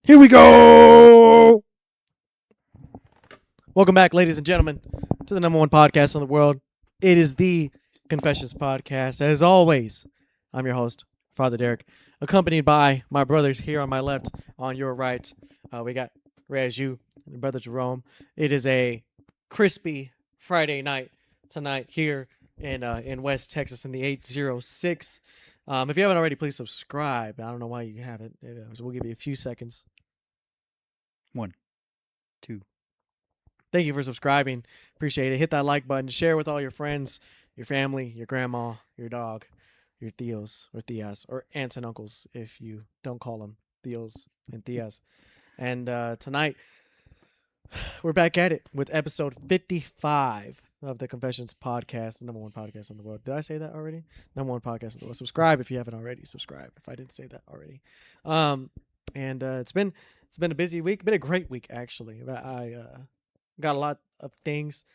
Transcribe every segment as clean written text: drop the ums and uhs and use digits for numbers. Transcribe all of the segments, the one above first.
Here we go. Welcome back, ladies and gentlemen, to the #1 podcast in the world. It is the Confessions Podcast. As always, I'm your host, Father Derek, accompanied by my brothers here on my left, on your right. We got Ragu and brother Jerome. It is a crispy Friday night tonight here in West Texas in the 806. If you haven't already, please subscribe. I don't know why you haven't. So we'll give you a few seconds. 1, 2. Thank you for subscribing. Appreciate it. Hit that like button. Share with all your friends, your family, your grandma, your dog, your Theos or Theas, or aunts and uncles if you don't call them Theos and Theas. And tonight, we're back at it with episode 55 of the Confessions Podcast, the #1 podcast in the world. Did I say that already? #1 podcast in the world. Subscribe if you haven't already. Subscribe if I didn't say that already. It's been a busy week. Been a great week, actually. I got a lot of things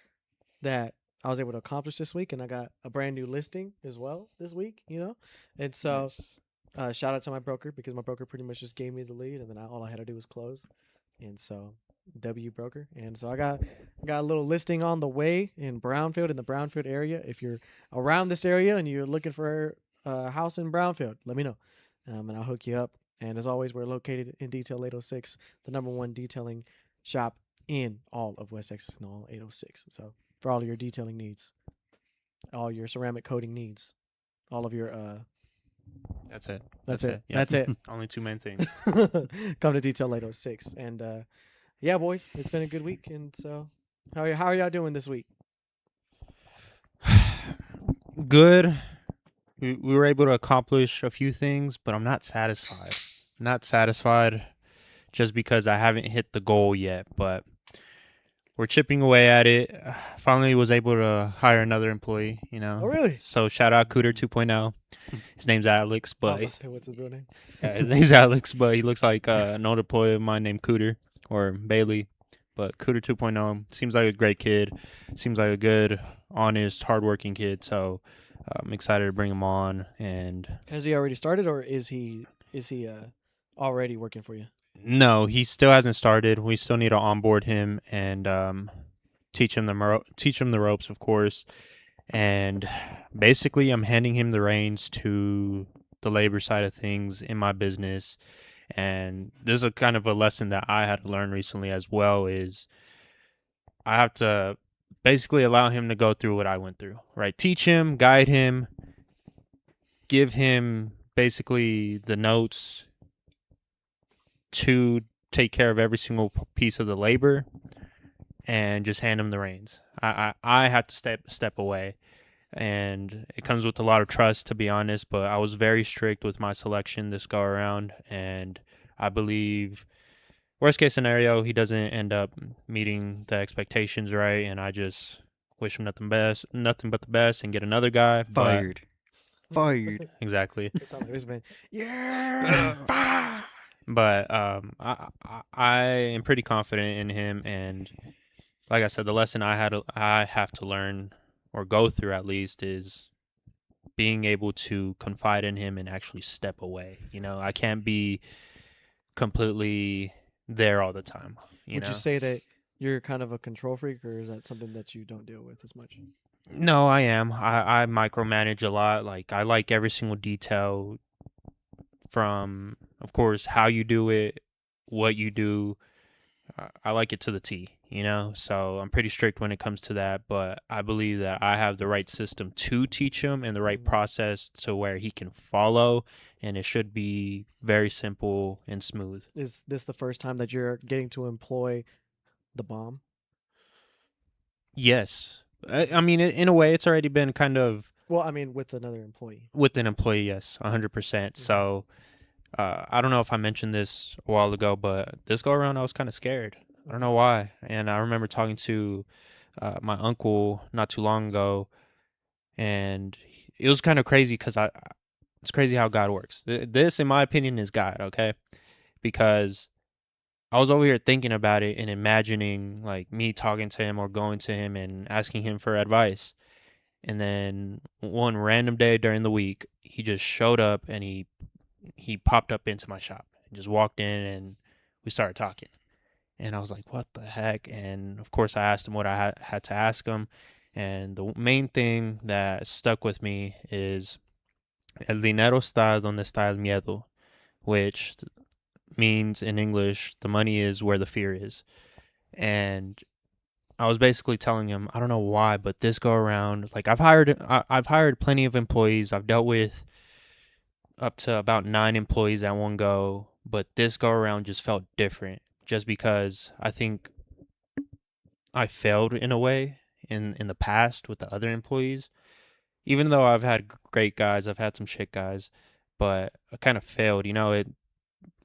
that I was able to accomplish this week, and I got a brand new listing as well this week, And so shout out to my broker, because my broker pretty much just gave me the lead, and then all I had to do was close. And so W broker. And so I got a little listing on the way in Brownfield, in the Brownfield area. If you're around this area and you're looking for a house in Brownfield, let me know. And I'll hook you up. And as always, we're located in Detail 806, the #1 detailing shop in all of West Texas and all 806. So for all of your detailing needs, all your ceramic coating needs, all of your That's it. That's Yeah. it. Only two main things. Come to Detail 806. And yeah, boys, it's been a good week. And so how are y'all doing this week? Good. We were able to accomplish a few things, but I'm not satisfied. Not satisfied just because I haven't hit the goal yet, but we're chipping away at it. Finally was able to hire another employee, Oh, really? So shout out KRUE 2.0. His name's Alex, I was but about to say, what's his real name? yeah, his name's Alex, but he looks like an old employee of mine named Cooter or Bailey. But KRUE 2.0 seems like a great kid. Seems like a good, honest, hardworking kid. So I'm excited to bring him on. And Has he already started, or is he already working for you? no, he still hasn't started. We still need to onboard him and teach him the ropes, of course. And basically, I'm handing him the reins to the labor side of things in my business. And this is a kind of a lesson that I had to learn recently as well, is I have to basically allow him to go through what I went through, right? Teach him, guide him, give him basically the notes to take care of every single piece of the labor, and just hand him the reins. I have to step away, and it comes with a lot of trust, to be honest, but I was very strict with my selection this go around, and I believe worst case scenario, he doesn't end up meeting the expectations, right? And I just wish him nothing but the best, and get another guy. Fired. Exactly. It sounds like this man. Yeah. But I am pretty confident in him, and like I said, the lesson I have to learn, or go through at least, is being able to confide in him and actually step away. I can't be completely there all the time. Would you say that you're kind of a control freak, or is that something that you don't deal with as much? No, I am. I micromanage a lot. Like, I like every single detail, from, of course, how you do it, what you do. I like it to the T, So I'm pretty strict when it comes to that, but I believe that I have the right system to teach him, and the right process to where he can follow, and it should be very simple and smooth. Is this the first time that you're getting to employ the bomb? Yes. I mean, in a way, it's already been kind of... Well, I mean, with another employee. With an employee, yes, 100%. So I don't know if I mentioned this a while ago, but this go around, I was kind of scared. I don't know why. And I remember talking to my uncle not too long ago, and it was kind of crazy, because it's crazy how God works. This, in my opinion, is God, okay? Because I was over here thinking about it and imagining, like, me talking to him or going to him and asking him for advice. And then one random day during the week, he just showed up, and he he popped up into my shop and just walked in, and we started talking. And I was like, what the heck? And of course, I asked him what I had to ask him. And the main thing that stuck with me is el dinero está donde está el miedo, which means in English, the money is where the fear is. And I was basically telling him, I don't know why, but this go around, like I've hired plenty of employees. I've dealt with up to about 9 employees at one go, but this go around just felt different, just because I think I failed in a way in the past with the other employees. Even though I've had great guys, I've had some shit guys, but I kind of failed. It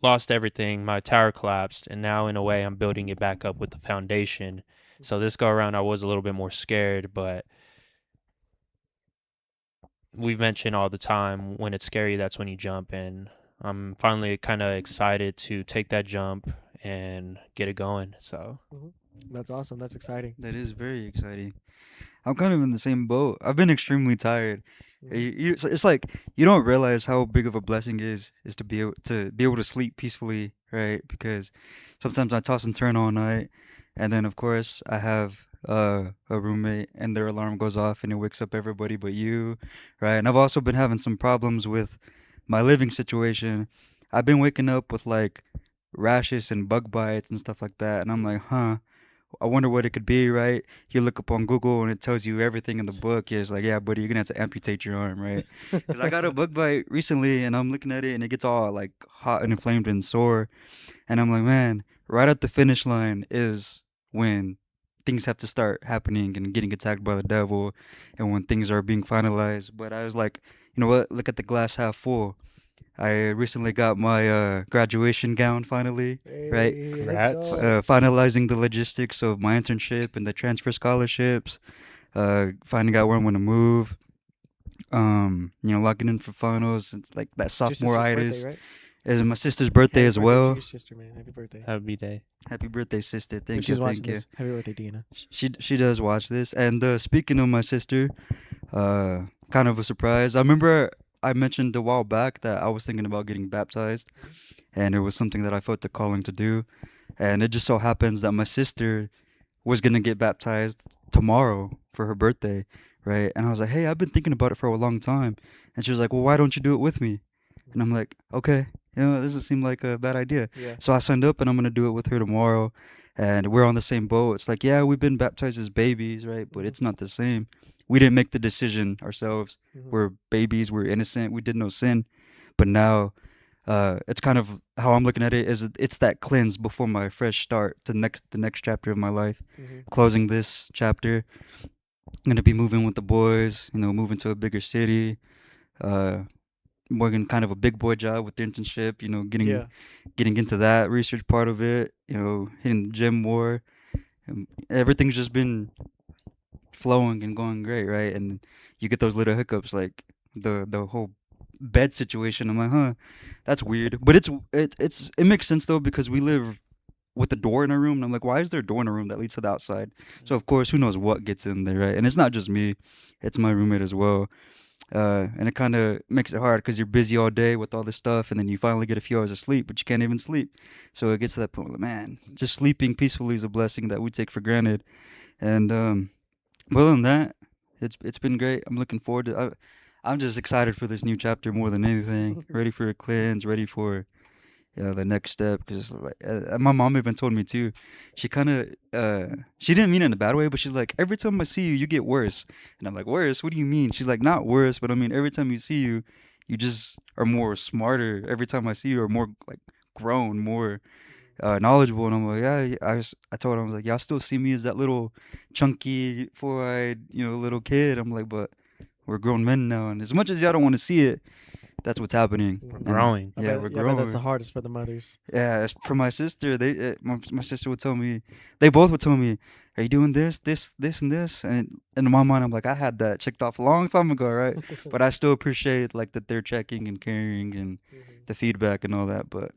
lost everything. My tower collapsed, and now in a way I'm building it back up with the foundation. So this go around I was a little bit more scared, but we've mentioned all the time, when it's scary, that's when you jump, and I'm finally kind of excited to take that jump and get it going. So That's awesome. That's exciting. That is very exciting. I'm kind of in the same boat. I've been extremely tired. It's like you don't realize how big of a blessing is to be able to sleep peacefully, right? Because sometimes I toss and turn all night, and then of course I have a roommate, and their alarm goes off and it wakes up everybody but you, right? And I've also been having some problems with my living situation. I've been waking up with like rashes and bug bites and stuff like that, and I'm like, huh. I wonder what it could be, right? You look up on Google and it tells you everything in the book. It's like, yeah, buddy, you're gonna have to amputate your arm, right? Because I got a bug bite recently, and I'm looking at it, and it gets all like hot and inflamed and sore, and I'm like, man, right at the finish line is when things have to start happening and getting attacked by the devil, and when things are being finalized. But I was like, you know what? Look at the glass half full. I recently got my graduation gown finally, right? Hey, Congrats. let's go. Finalizing the logistics of my internship and the transfer scholarships, finding out where I'm gonna move, locking in for finals. It's like that It's your sister's sophomore-itis. birthday, right? It's my sister's birthday Happy as birthday well. to your sister, man. Happy birthday. Happy day. Happy birthday, sister. If Thank she's you, watching thank you. this, happy birthday, Dina. She does watch this. And speaking of my sister, kind of a surprise. I remember I mentioned a while back that I was thinking about getting baptized, and it was something that I felt the calling to do. And it just so happens that my sister was gonna get baptized tomorrow for her birthday, right? And I was like, hey, I've been thinking about it for a long time. And she was like, well, why don't you do it with me? And I'm like, okay, this doesn't seem like a bad idea. Yeah. So I signed up, and I'm gonna do it with her tomorrow. And we're on the same boat. It's like, yeah, we've been baptized as babies, right? But it's not the same. We didn't make the decision ourselves. We're babies. We're innocent. We did no sin. But now, it's kind of how I'm looking at it. It's that cleanse before my fresh start to the next chapter of my life. Closing this chapter, I'm gonna be moving with the boys. Moving to a bigger city. Working kind of a big boy job with the internship. Getting into that research part of it. Hitting the gym more. Everything's just been flowing and going great, right? And you get those little hiccups, like the whole bed situation. I'm like, huh, that's weird. But it makes sense though, because we live with a door in our room, and I'm like, why is there a door in a room that leads to the outside? So of course, who knows what gets in there, right? And it's not just me, it's my roommate as well. And it kind of makes it hard because you're busy all day with all this stuff, and then you finally get a few hours of sleep, but you can't even sleep. So it gets to that point, like, man, just sleeping peacefully is a blessing that we take for granted. And well, other than that, it's been great. I'm looking forward to. I'm just excited for this new chapter more than anything. Ready for a cleanse. Ready for the next step. Because like, my mom even told me too. She kind of she didn't mean it in a bad way, but she's like, every time I see you, you get worse. And I'm like, worse? What do you mean? She's like, not worse, but I mean, every time you see you, you just are more smarter. Every time I see you, are more like grown, more knowledgeable. And I'm like, yeah. I told her, I was like, y'all still see me as that little chunky, four-eyed, little kid. I'm like, but we're grown men now, and as much as y'all don't want to see it, that's what's happening. We're growing. Yeah, we're growing. That's the hardest for the mothers. Yeah, for my sister, my sister would tell me, they both would tell me, are you doing this, and this? And in my mind, I'm like, I had that checked off a long time ago, right? But I still appreciate like that they're checking and caring and the feedback and all that. But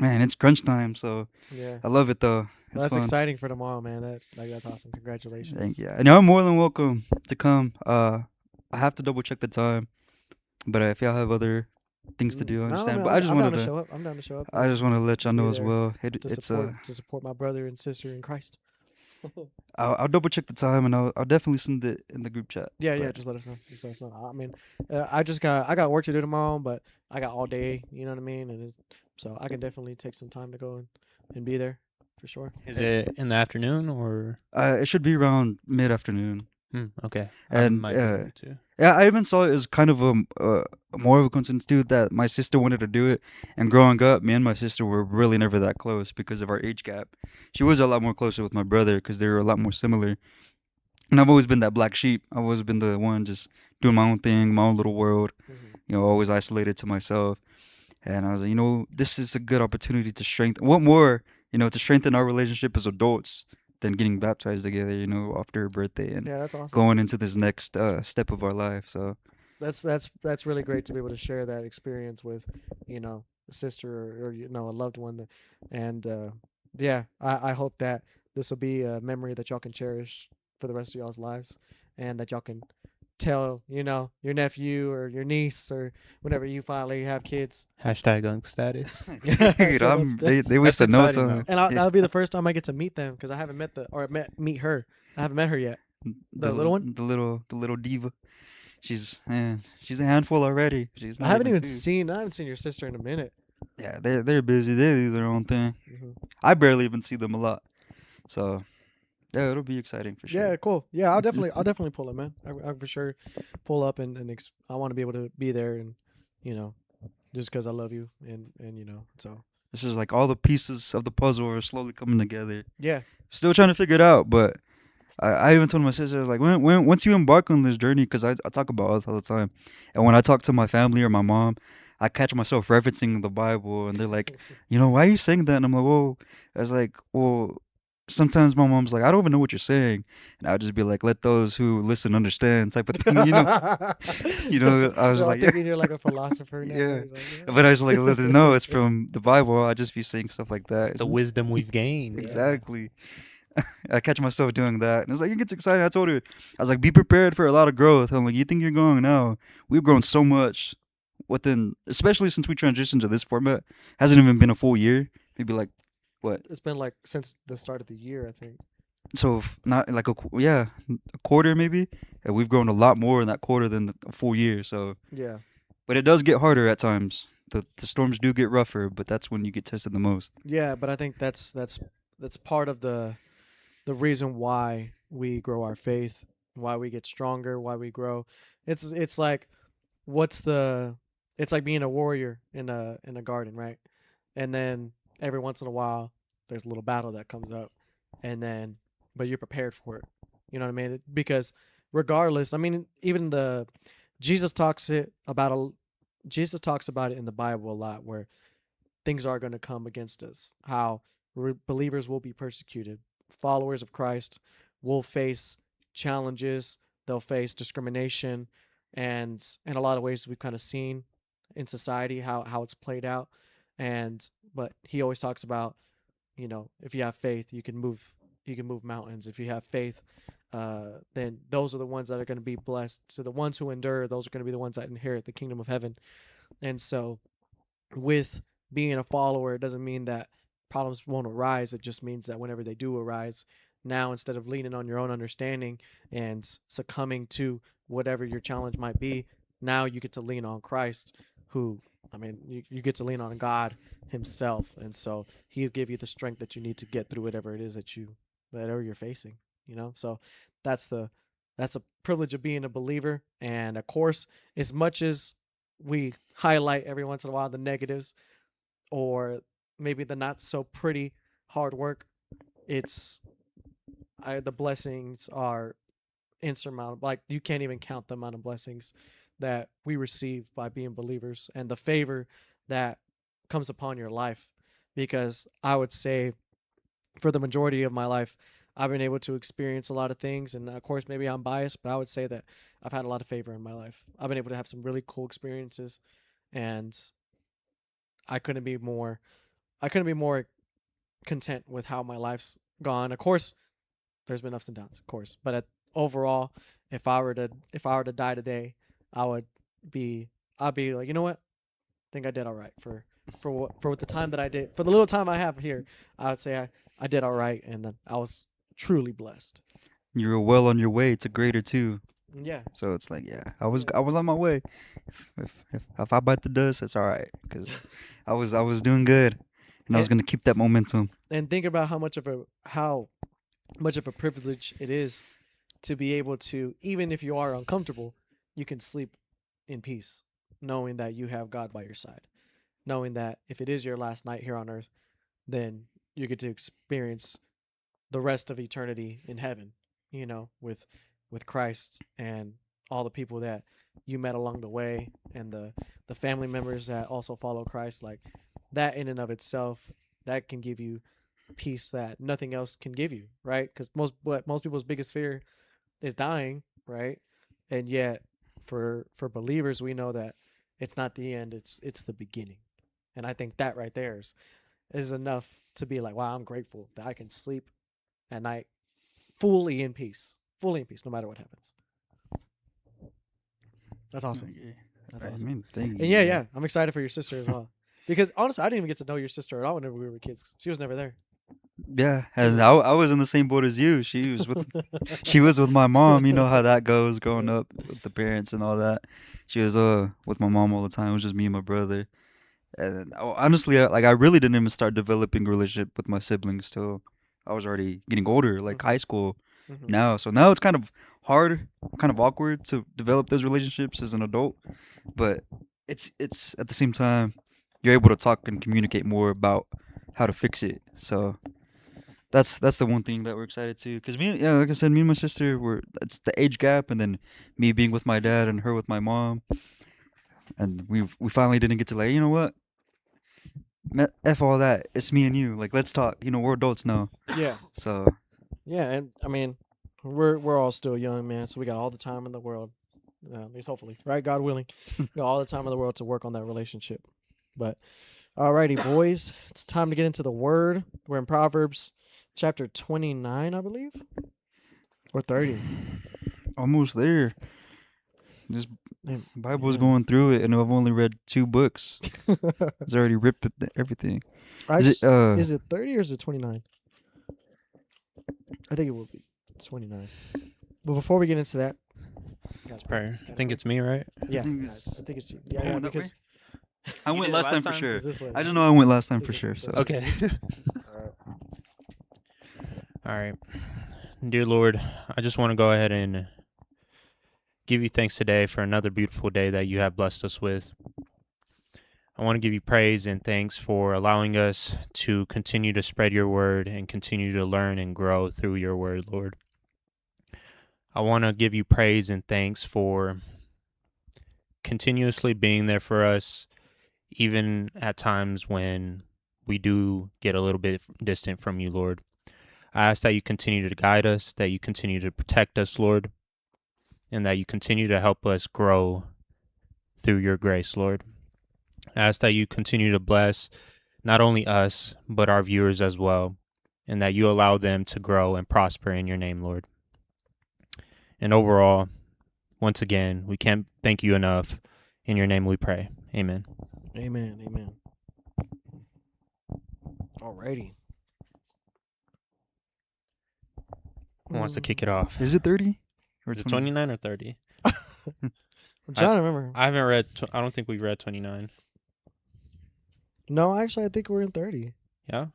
man, it's crunch time, so Yeah. I love it though. It's That's fun. exciting for tomorrow, man. That's awesome. Congratulations. Thank you. And you're more than welcome to come. I have to double check the time, but if y'all have other things to do. I No, understand, man, but I just I'm down wanted to to. show up. I'm down to show up. I just want to let y'all Be know as there well. to It's support my brother and sister in Christ. I'll double check the time and I'll definitely send it in the group chat. Yeah, but just let us know. Just let us know. I mean, I got work to do tomorrow, but I got all day. You know what I mean? And so I can definitely take some time to go and be there for sure. Is it in the afternoon or? It should be around mid-afternoon. Okay. And, I might be able to. Yeah, I even saw it as kind of more of a coincidence too that my sister wanted to do it. And growing up, me and my sister were really never that close because of our age gap. She was a lot more closer with my brother because they were a lot more similar. And I've always been that black sheep. I've always been the one just doing my own thing, my own little world. You know, always isolated to myself. And I was like, you know, this is a good opportunity to strengthen. What more, you know, to strengthen our relationship as adults than getting baptized together, you know, after her birthday and Yeah, that's awesome. going into this next step of our life. So that's really great to be able to share that experience with, you know, a sister or you know, a loved one. And yeah, I hope that this will be a memory that y'all can cherish for the rest of y'all's lives, and that y'all can tell, you know, your nephew or your niece or whenever you finally have kids. Hashtag unk status. Dude, they wish That's to know exciting, time. And that'll be the first time I get to meet them because I haven't meet her. I haven't met her yet. The little one? The little diva. She's a handful already. She's not I haven't even two. seen your sister in a minute. Yeah, they're busy. They do their own thing. Mm-hmm. I barely even see them a lot. So yeah, it'll be exciting for sure. Yeah, cool. Yeah, I'll definitely pull up, man. I for sure pull up and I want to be able to be there, and you know, just because I love you and you know, so This is like all the pieces of the puzzle are slowly coming together. yeah. Still trying to figure it out, but I even told my sister, I was like, when once you embark on this journey, because I talk about it all the time, and when I talk to my family or my mom, I catch myself referencing the Bible, and they're like, you know, why are you saying that? And I'm like, well, I was like, well, sometimes my mom's like, I don't even know what you're saying, and I'll just be like, let those who listen understand, type of thing, you know. You know, I was like, thinking you're like a philosopher now. Yeah. Like, But I was like, let them know it's from the Bible. I just be saying stuff like that. It's the wisdom we've gained. Exactly. I catch myself doing that. And it's like, it gets exciting. I told her, I was like, be prepared for a lot of growth. I'm like, you think you're growing now? We've grown so much within, especially since we transitioned to this format. Hasn't even been a full year. Maybe like, what? It's been like since the start of the year, I think. So, not like a quarter maybe. And we've grown a lot more in that quarter than a full year. So, yeah. But it does get harder at times. The storms do get rougher, but that's when you get tested the most. Yeah, but I think that's part of the reason why we grow our faith, why we get stronger, why we grow. It's like it's like being a warrior in a garden, right? And then every once in a while there's a little battle that comes up, and then but you're prepared for it. You know what I mean? Because regardless, I mean, even Jesus talks about it in the Bible a lot, where things are going to come against us, how believers will be persecuted, followers of Christ will face challenges, they'll face discrimination, and in a lot of ways we've kind of seen in society how it's played out. But he always talks about, you know, if you have faith, you can move mountains. If you have faith, then those are the ones that are going to be blessed. So the ones who endure, those are going to be the ones that inherit the kingdom of heaven. And so with being a follower, it doesn't mean that problems won't arise. It just means that whenever they do arise, now instead of leaning on your own understanding and succumbing to whatever your challenge might be, now you get to lean on Christ, who, I mean, you get to lean on God himself. And so he'll give you the strength that you need to get through whatever it is that you're facing, you know? So that's a privilege of being a believer. And of course, as much as we highlight every once in a while the negatives or maybe the not so pretty hard work, the blessings are insurmountable. Like, you can't even count the amount of blessings that we receive by being believers and the favor that comes upon your life. Because I would say for the majority of my life, I've been able to experience a lot of things, and of course maybe I'm biased, but I would say that I've had a lot of favor in my life. I've been able to have some really cool experiences, and I couldn't be more content with how my life's gone. Of course, there's been ups and downs, of course, but overall, if I were to die today, I'd be like, you know what? think I did all right for the time that I did. For the little time I have here, I would say I did all right, and I was truly blessed. You're well on your way to greater too. Yeah. So it's like, yeah, I was on my way. If I bite the dust, that's all right, because I was doing good, and I was gonna keep that momentum. And think about how much of a privilege it is to be able to, even if you are uncomfortable, you can sleep in peace, knowing that you have God by your side, knowing that if it is your last night here on earth, then you get to experience the rest of eternity in heaven, with Christ and all the people that you met along the way, and the family members that also follow Christ. Like that in and of itself, that can give you peace that nothing else can give you, right? Because most people's biggest fear is dying, right? And yet for believers, we know that it's not the end, it's the beginning. And I think that right there is enough to be like, wow, I'm grateful that I can sleep at night fully in peace, no matter what happens. That's awesome. That's awesome. I mean, thank you. And yeah, I'm excited for your sister as well. Because honestly, I didn't even get to know your sister at all whenever we were kids. She was never there. Yeah, and I was in the same boat as you. She was with my mom. You know how that goes growing up with the parents and all that. She was with my mom all the time. It was just me and my brother. And honestly, I really didn't even start developing a relationship with my siblings till I was already getting older, like high school now. So now it's kind of hard, kind of awkward to develop those relationships as an adult. But it's at the same time, you're able to talk and communicate more about how to fix it. So that's the one thing that we're excited to. Because like I said, me and my sister, it's the age gap, and then me being with my dad and her with my mom. And we finally didn't get to, like, you know what? F all that. It's me and you. Like, let's talk. We're adults now. Yeah. So. Yeah, and I mean, we're all still young, man. So we got all the time in the world, at least hopefully, right? God willing, we got all the time in the world to work on that relationship. But alrighty, boys, it's time to get into the Word. We're in Proverbs chapter 29, I believe, or 30. Almost there. This Bible's going through it, and I've only read 2 books. It's already ripped everything. Is it 30 or is it 29? I think it will be 29. But before we get into that, that's prayer. I think it's me, right? Yeah, I think it's you. Yeah, because I went last time for sure. I don't know. I went last time for sure. So okay. All right. Dear Lord, I just want to go ahead and give you thanks today for another beautiful day that you have blessed us with. I want to give you praise and thanks for allowing us to continue to spread your word and continue to learn and grow through your word, Lord. I want to give you praise and thanks for continuously being there for us, even at times when we do get a little bit distant from you, Lord. I ask that you continue to guide us, that you continue to protect us, Lord, and that you continue to help us grow through your grace, Lord. I ask that you continue to bless not only us, but our viewers as well, and that you allow them to grow and prosper in your name, Lord. And overall, once again, we can't thank you enough. In your name we pray. Amen. Amen. Amen. Alrighty. Who wants to kick it off? Is it 30? Or is it 29 or 30? I'm trying to remember. I haven't read. I don't think we've read 29. No, actually, I think we're in 30. Yeah?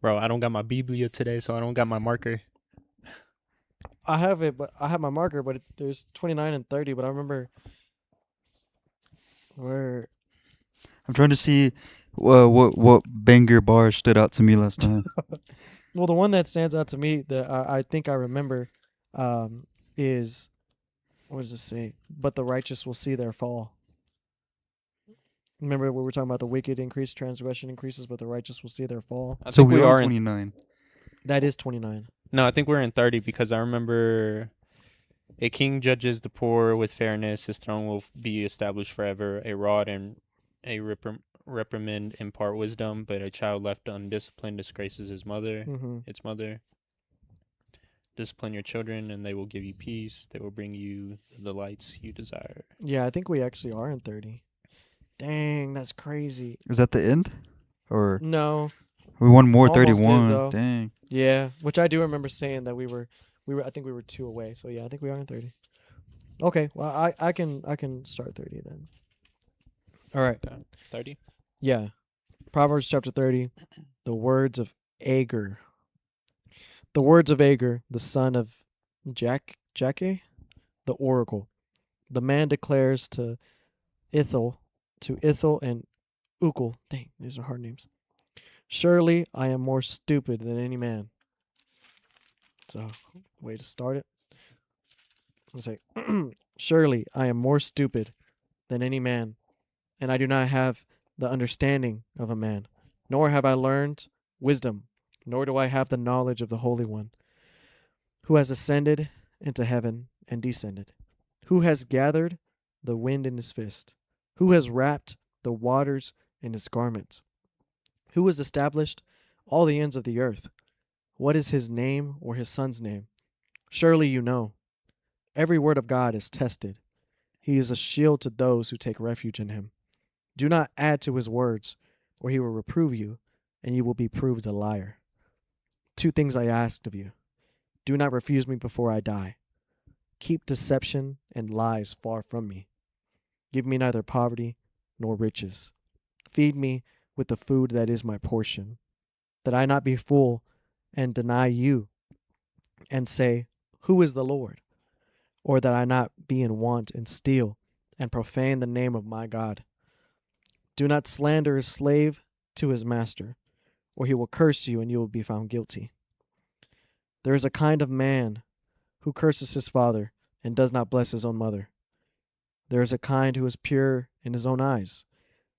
Bro, I don't got my Biblia today, so I don't got my marker. I have it, but I have my marker, but there's 29 and 30, but I remember where... I'm trying to see what banger bar stood out to me last time. Well, the one that stands out to me that I think I remember is, what does it say? But the righteous will see their fall. Remember when we were talking about the wicked increase, transgression increases, but the righteous will see their fall? I think we are 29. That is 29. No, I think we're in 30 because I remember a king judges the poor with fairness. His throne will be established forever. A rod and a reprimand impart wisdom, but a child left undisciplined disgraces his mother, its mother. Discipline your children, and they will give you peace. They will bring you the delights you desire. Yeah, I think we actually are in 30. Dang, that's crazy. Is that the end? Or No, we won more, almost is 31. though. Dang. Yeah, which I do remember saying that we were. I think we were 2 away. So yeah, I think we are in 30. Okay, well I can start 30 then. All right. Okay. 30. Yeah, Proverbs chapter 30. The words of Agur. The words of Agur, the son of Jacke, the oracle. The man declares to Ithil and Ukul. Dang, these are hard names. Surely I am more stupid than any man. So, way to start it. Let's say, surely I am more stupid than any man, and I do not have the understanding of a man, nor have I learned wisdom, nor do I have the knowledge of the Holy One, who has ascended into heaven and descended, who has gathered the wind in his fist, who has wrapped the waters in his garment, who has established all the ends of the earth. What is his name or his son's name? Surely you know. Every word of God is tested. He is a shield to those who take refuge in him. Do not add to his words, or he will reprove you, and you will be proved a liar. 2 things I asked of you. Do not refuse me before I die. Keep deception and lies far from me. Give me neither poverty nor riches. Feed me with the food that is my portion, that I not be full and deny you, and say, who is the Lord? Or that I not be in want and steal and profane the name of my God. Do not slander a slave to his master, or he will curse you and you will be found guilty. There is a kind of man who curses his father and does not bless his own mother. There is a kind who is pure in his own eyes,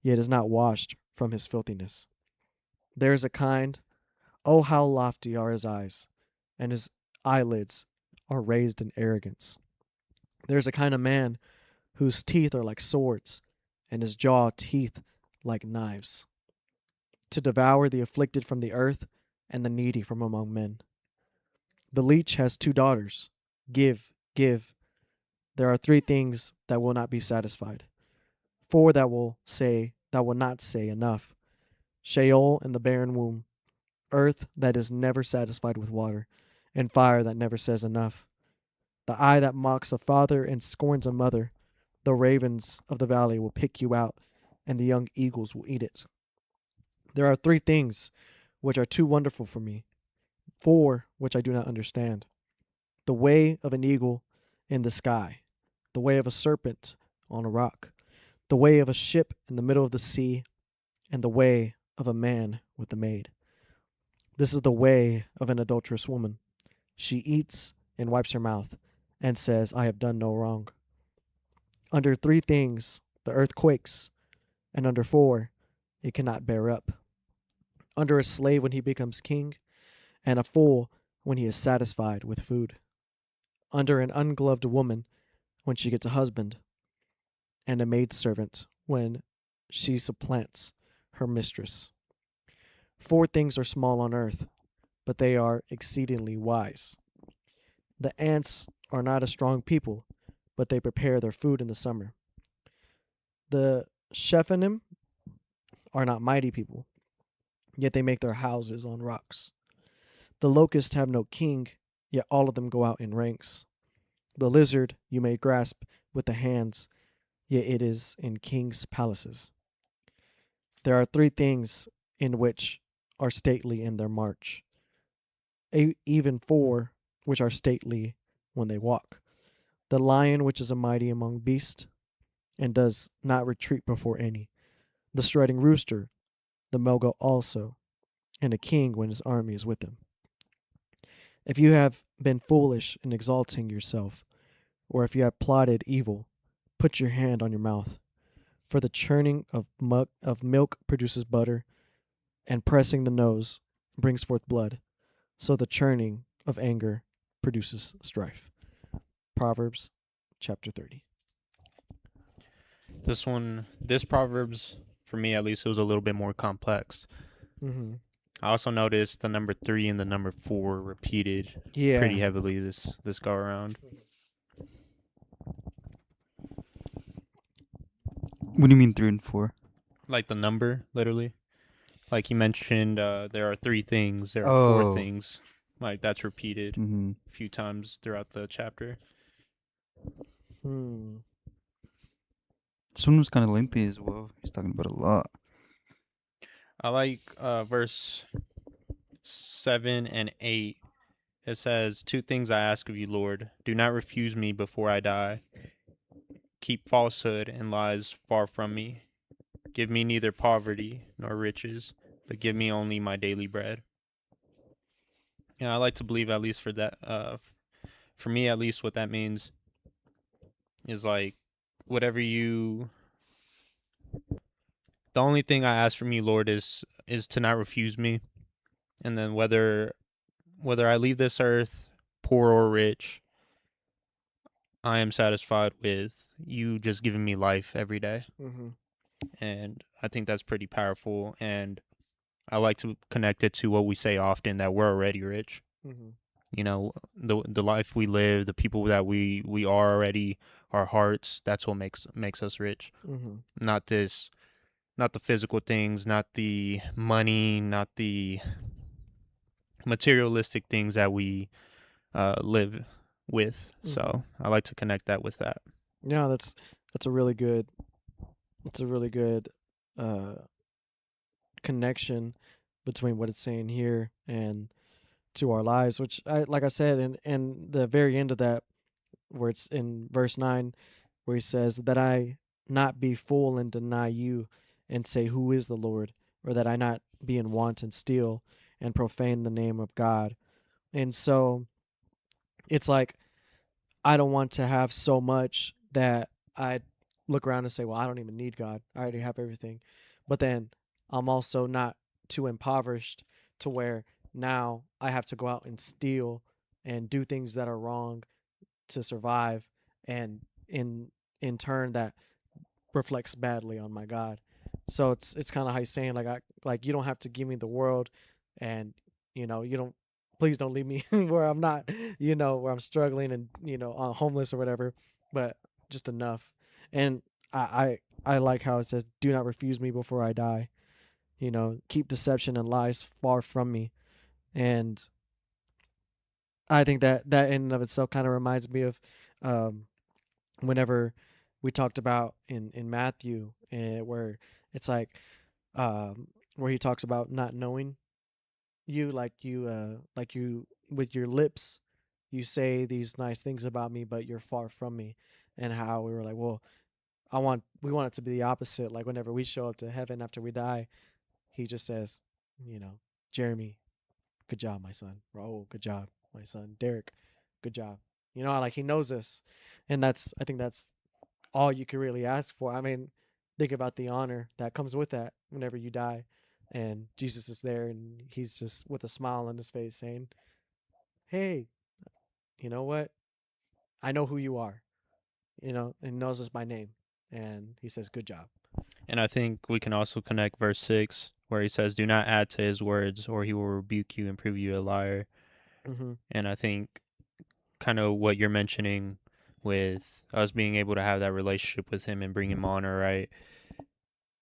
yet is not washed from his filthiness. There is a kind, oh, how lofty are his eyes, and his eyelids are raised in arrogance. There is a kind of man whose teeth are like swords, and his jaw teeth like knives, to devour the afflicted from the earth and the needy from among men. The leech has 2 daughters. Give, give. There are 3 things that will not be satisfied. 4 that will not say enough. Sheol and the barren womb, earth that is never satisfied with water, and fire that never says enough. The eye that mocks a father and scorns a mother, the ravens of the valley will pick you out, and the young eagles will eat it. There are 3 things which are too wonderful for me, 4 which I do not understand. The way of an eagle in the sky, the way of a serpent on a rock, the way of a ship in the middle of the sea, and the way of a man with a maid. This is the way of an adulterous woman. She eats and wipes her mouth, and says, I have done no wrong. Under 3 things the earth quakes, and under 4 it cannot bear up. Under a slave when he becomes king, and a fool when he is satisfied with food. Under an ungloved woman when she gets a husband, and a maidservant when she supplants her mistress. 4 things are small on earth, but they are exceedingly wise. The ants are not a strong people, but they prepare their food in the summer. The Shephanim are not mighty people, yet they make their houses on rocks. The locusts have no king, yet all of them go out in ranks. The lizard you may grasp with the hands, yet it is in kings' palaces. There are 3 things in which are stately in their march, even 4 which are stately when they walk. The lion which is a mighty among beasts, and does not retreat before any. The strutting rooster, the male goat also, and a king when his army is with him. If you have been foolish in exalting yourself, or if you have plotted evil, put your hand on your mouth. For the churning of milk produces butter, and pressing the nose brings forth blood. So the churning of anger produces strife. Proverbs chapter 30. This Proverbs, for me at least, it was a little bit more complex. Mm-hmm. I also noticed the number 3 and the number 4 repeated pretty heavily this go around. What do you mean 3 and 4? Like the number, literally. Like he mentioned, there are 3 things. There are 4 Oh. things. Like that's repeated Mm-hmm. a few times throughout the chapter. This one was kind of lengthy as well. He's talking about a lot. I like verse 7 and 8. It says, 2 things I ask of you, Lord. Do not refuse me before I die. Keep falsehood and lies far from me. Give me neither poverty nor riches, but give me only my daily bread. And I like to believe, at least for that, for me at least, what that means is like, whatever you, the only thing I ask from you, Lord, is to not refuse me. And then whether I leave this earth poor or rich, I am satisfied with you just giving me life every day. Mm-hmm. And I think that's pretty powerful. And I like to connect it to what we say often, that we're already rich. Mm-hmm. You know, the life we live, the people that we are already, our hearts, that's what makes us rich. Mm-hmm. Not the physical things, not the money, not the materialistic things that we live with. Mm-hmm. So I like to connect that with that. Yeah, that's a really good connection between what it's saying here and to our lives, which like I said in the very end of that, where it's in verse 9, where he says that I not be full and deny you and say, who is the Lord? Or that I not be in want and steal and profane the name of God. And so it's like, I don't want to have so much that I look around and say, well, I don't even need God. I already have everything. But then I'm also not too impoverished to where now I have to go out and steal and do things that are wrong to survive, and in turn that reflects badly on my God. So it's kind of how he's saying, like you don't have to give me the world, and you don't, please don't leave me where I'm not, where I'm struggling and homeless or whatever, but just enough. And I like how it says, do not refuse me before I die. Keep deception and lies far from me. And I think that in and of itself kind of reminds me of whenever we talked about in Matthew, where it's where he talks about not knowing you, like you with your lips you say these nice things about me, but you're far from me. And how we were like, well, we want it to be the opposite. Like whenever we show up to heaven after we die, he just says, Jeremy, good job, my son. Raul, good job, my son. Derek, good job. Like he knows us, and I think that's all you can really ask for. I mean, think about the honor that comes with that whenever you die, and Jesus is there, and he's just with a smile on his face saying, "Hey, you know what? I know who you are. And knows us by name." And he says, "Good job." And I think we can also connect verse 6, where he says, do not add to his words, or he will rebuke you and prove you a liar. Mm-hmm. And I think kind of what you're mentioning with us being able to have that relationship with him and bring him honor, right?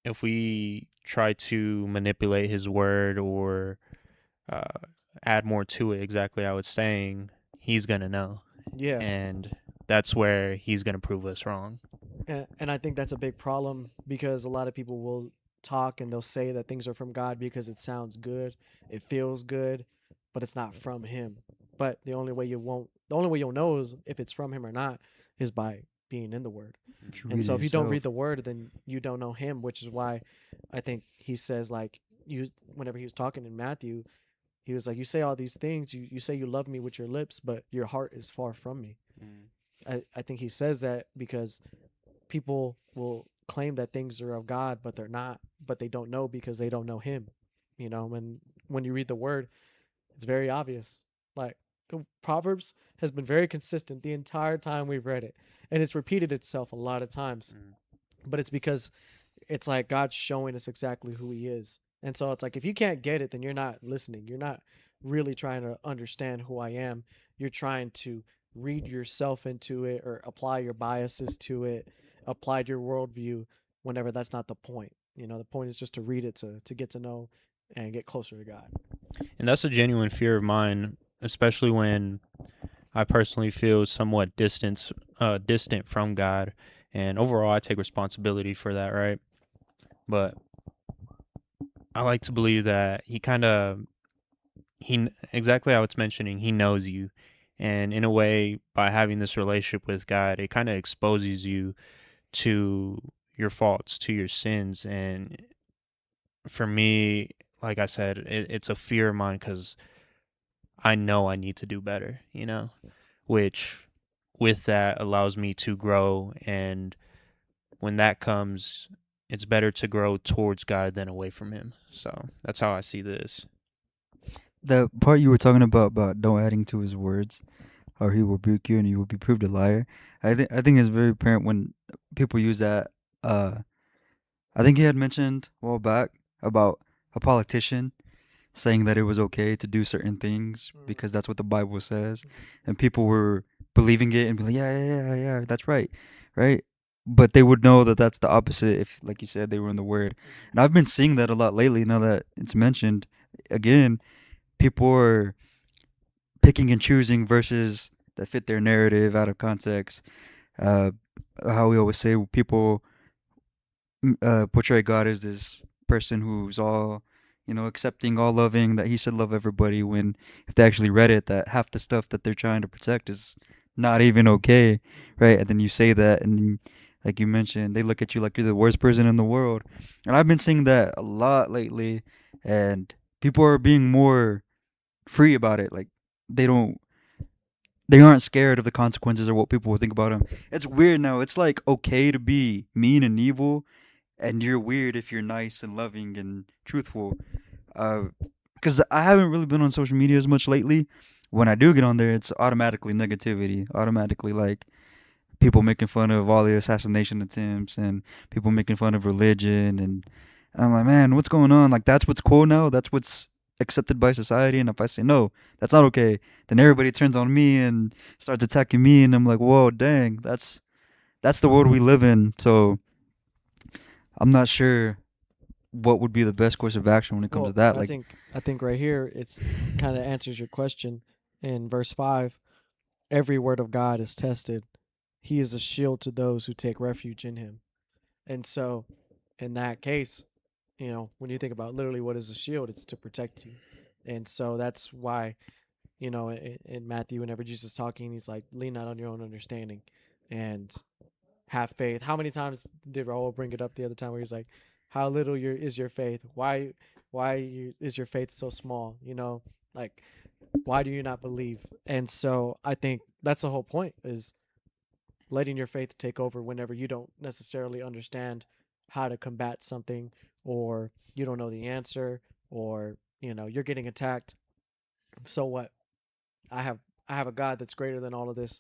If we try to manipulate his word or add more to it, exactly I was saying, he's going to know. Yeah. And that's where he's going to prove us wrong. And I think that's a big problem, because a lot of people will talk and they'll say that things are from God because it sounds good, it feels good, but it's not from him. But the only way you'll know is if it's from him or not is by being in the word. And so if you don't read the word, then you don't know him, which is why I think he says, like, whenever he was talking in Matthew, he was like, you say all these things, you say you love me with your lips, but your heart is far from me. I think he says that because people will claim that things are of God, but they're not, but they don't know because they don't know him. When you read the word, it's very obvious. Like, Proverbs has been very consistent the entire time we've read it, and it's repeated itself a lot of times. But it's because it's like God's showing us exactly who he is. And so it's like, if you can't get it, then you're not listening. You're not really trying to understand who I am. You're trying to read yourself into it, or apply your biases to it, apply your worldview whenever that's not the point. The point is just to read it to get to know and get closer to God. And that's a genuine fear of mine, especially when I personally feel somewhat distant from God, and overall I take responsibility for that, right? But I like to believe that he exactly how it's mentioning, he knows you, and in a way, by having this relationship with God, it kind of exposes you to your faults, to your sins, and for me, like I said, it's a fear of mine because I know I need to do better, which with that allows me to grow. And when that comes, it's better to grow towards God than away from Him. So that's how I see this. The part you were talking about don't adding to his words, or he will rebuke you and you will be proved a liar. I think it's very apparent when people use that. I think he had mentioned a while back about a politician saying that it was okay to do certain things because that's what the Bible says, and people were believing it and be like, yeah, that's right, right. But they would know that that's the opposite if, like you said, they were in the Word. And I've been seeing that a lot lately. Now that it's mentioned again, people are picking and choosing verses that fit their narrative out of context. Uh, how we always say, people portray God as this person who's all, accepting, all loving, that he should love everybody, when if they actually read it, that half the stuff that they're trying to protect is not even okay, right? And then you say that, and then, like you mentioned, they look at you like you're the worst person in the world. And I've been seeing that a lot lately, and people are being more free about it. Like, they don't they aren't scared of the consequences or what people will think about them. It's weird now. It's like okay to be mean and evil, and you're weird if you're nice and loving and truthful. Because I haven't really been on social media as much lately. When I do get on there, it's automatically negativity, automatically like people making fun of all the assassination attempts and people making fun of religion. And I'm like, man, what's going on? Like, that's what's cool now. That's what's accepted by society. And if I say no, that's not okay, then everybody turns on me and starts attacking me. And I'm like, whoa, dang, that's the world we live in. So I'm not sure what would be the best course of action when it comes to that. I think right here it's kind of answers your question in verse 5. Every word of God is tested. He is a shield to those who take refuge in him. And so in that case, when you think about literally what is a shield, it's to protect you. And so that's why, in Matthew, whenever Jesus is talking, he's like, lean not on your own understanding and have faith. How many times did Raul bring it up the other time where he's like, how little is your faith? Why is your faith so small? Like, why do you not believe? And so I think that's the whole point, is letting your faith take over whenever you don't necessarily understand how to combat something, or you don't know the answer, or you're getting attacked. So what? I have a God that's greater than all of this,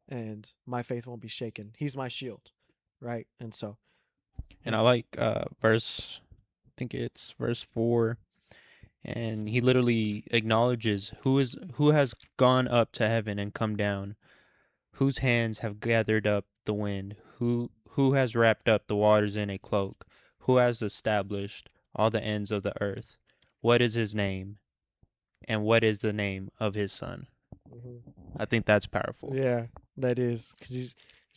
and my faith won't be shaken. He's my shield, right? And so, And I like verse, I think it's verse 4, and he literally acknowledges who has gone up to heaven and come down, whose hands have gathered up the wind, who has wrapped up the waters in a cloak, who has established all the ends of the earth. What is his name, and what is the name of his son? I think that's powerful. Yeah, that is, because he's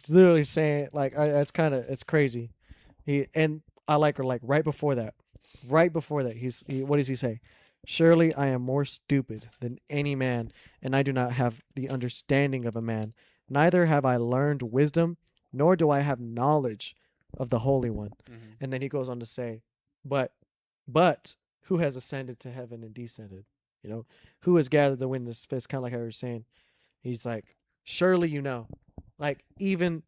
literally saying, like, it's crazy. And I like her, like, right before that, what does he say? Surely I am more stupid than any man, and I do not have the understanding of a man. Neither have I learned wisdom, nor do I have knowledge of the Holy One. Mm-hmm. And then he goes on to say, but who has ascended to heaven and descended? Who has gathered the wind in his fist? Kind of like I was saying. He's like, surely like, even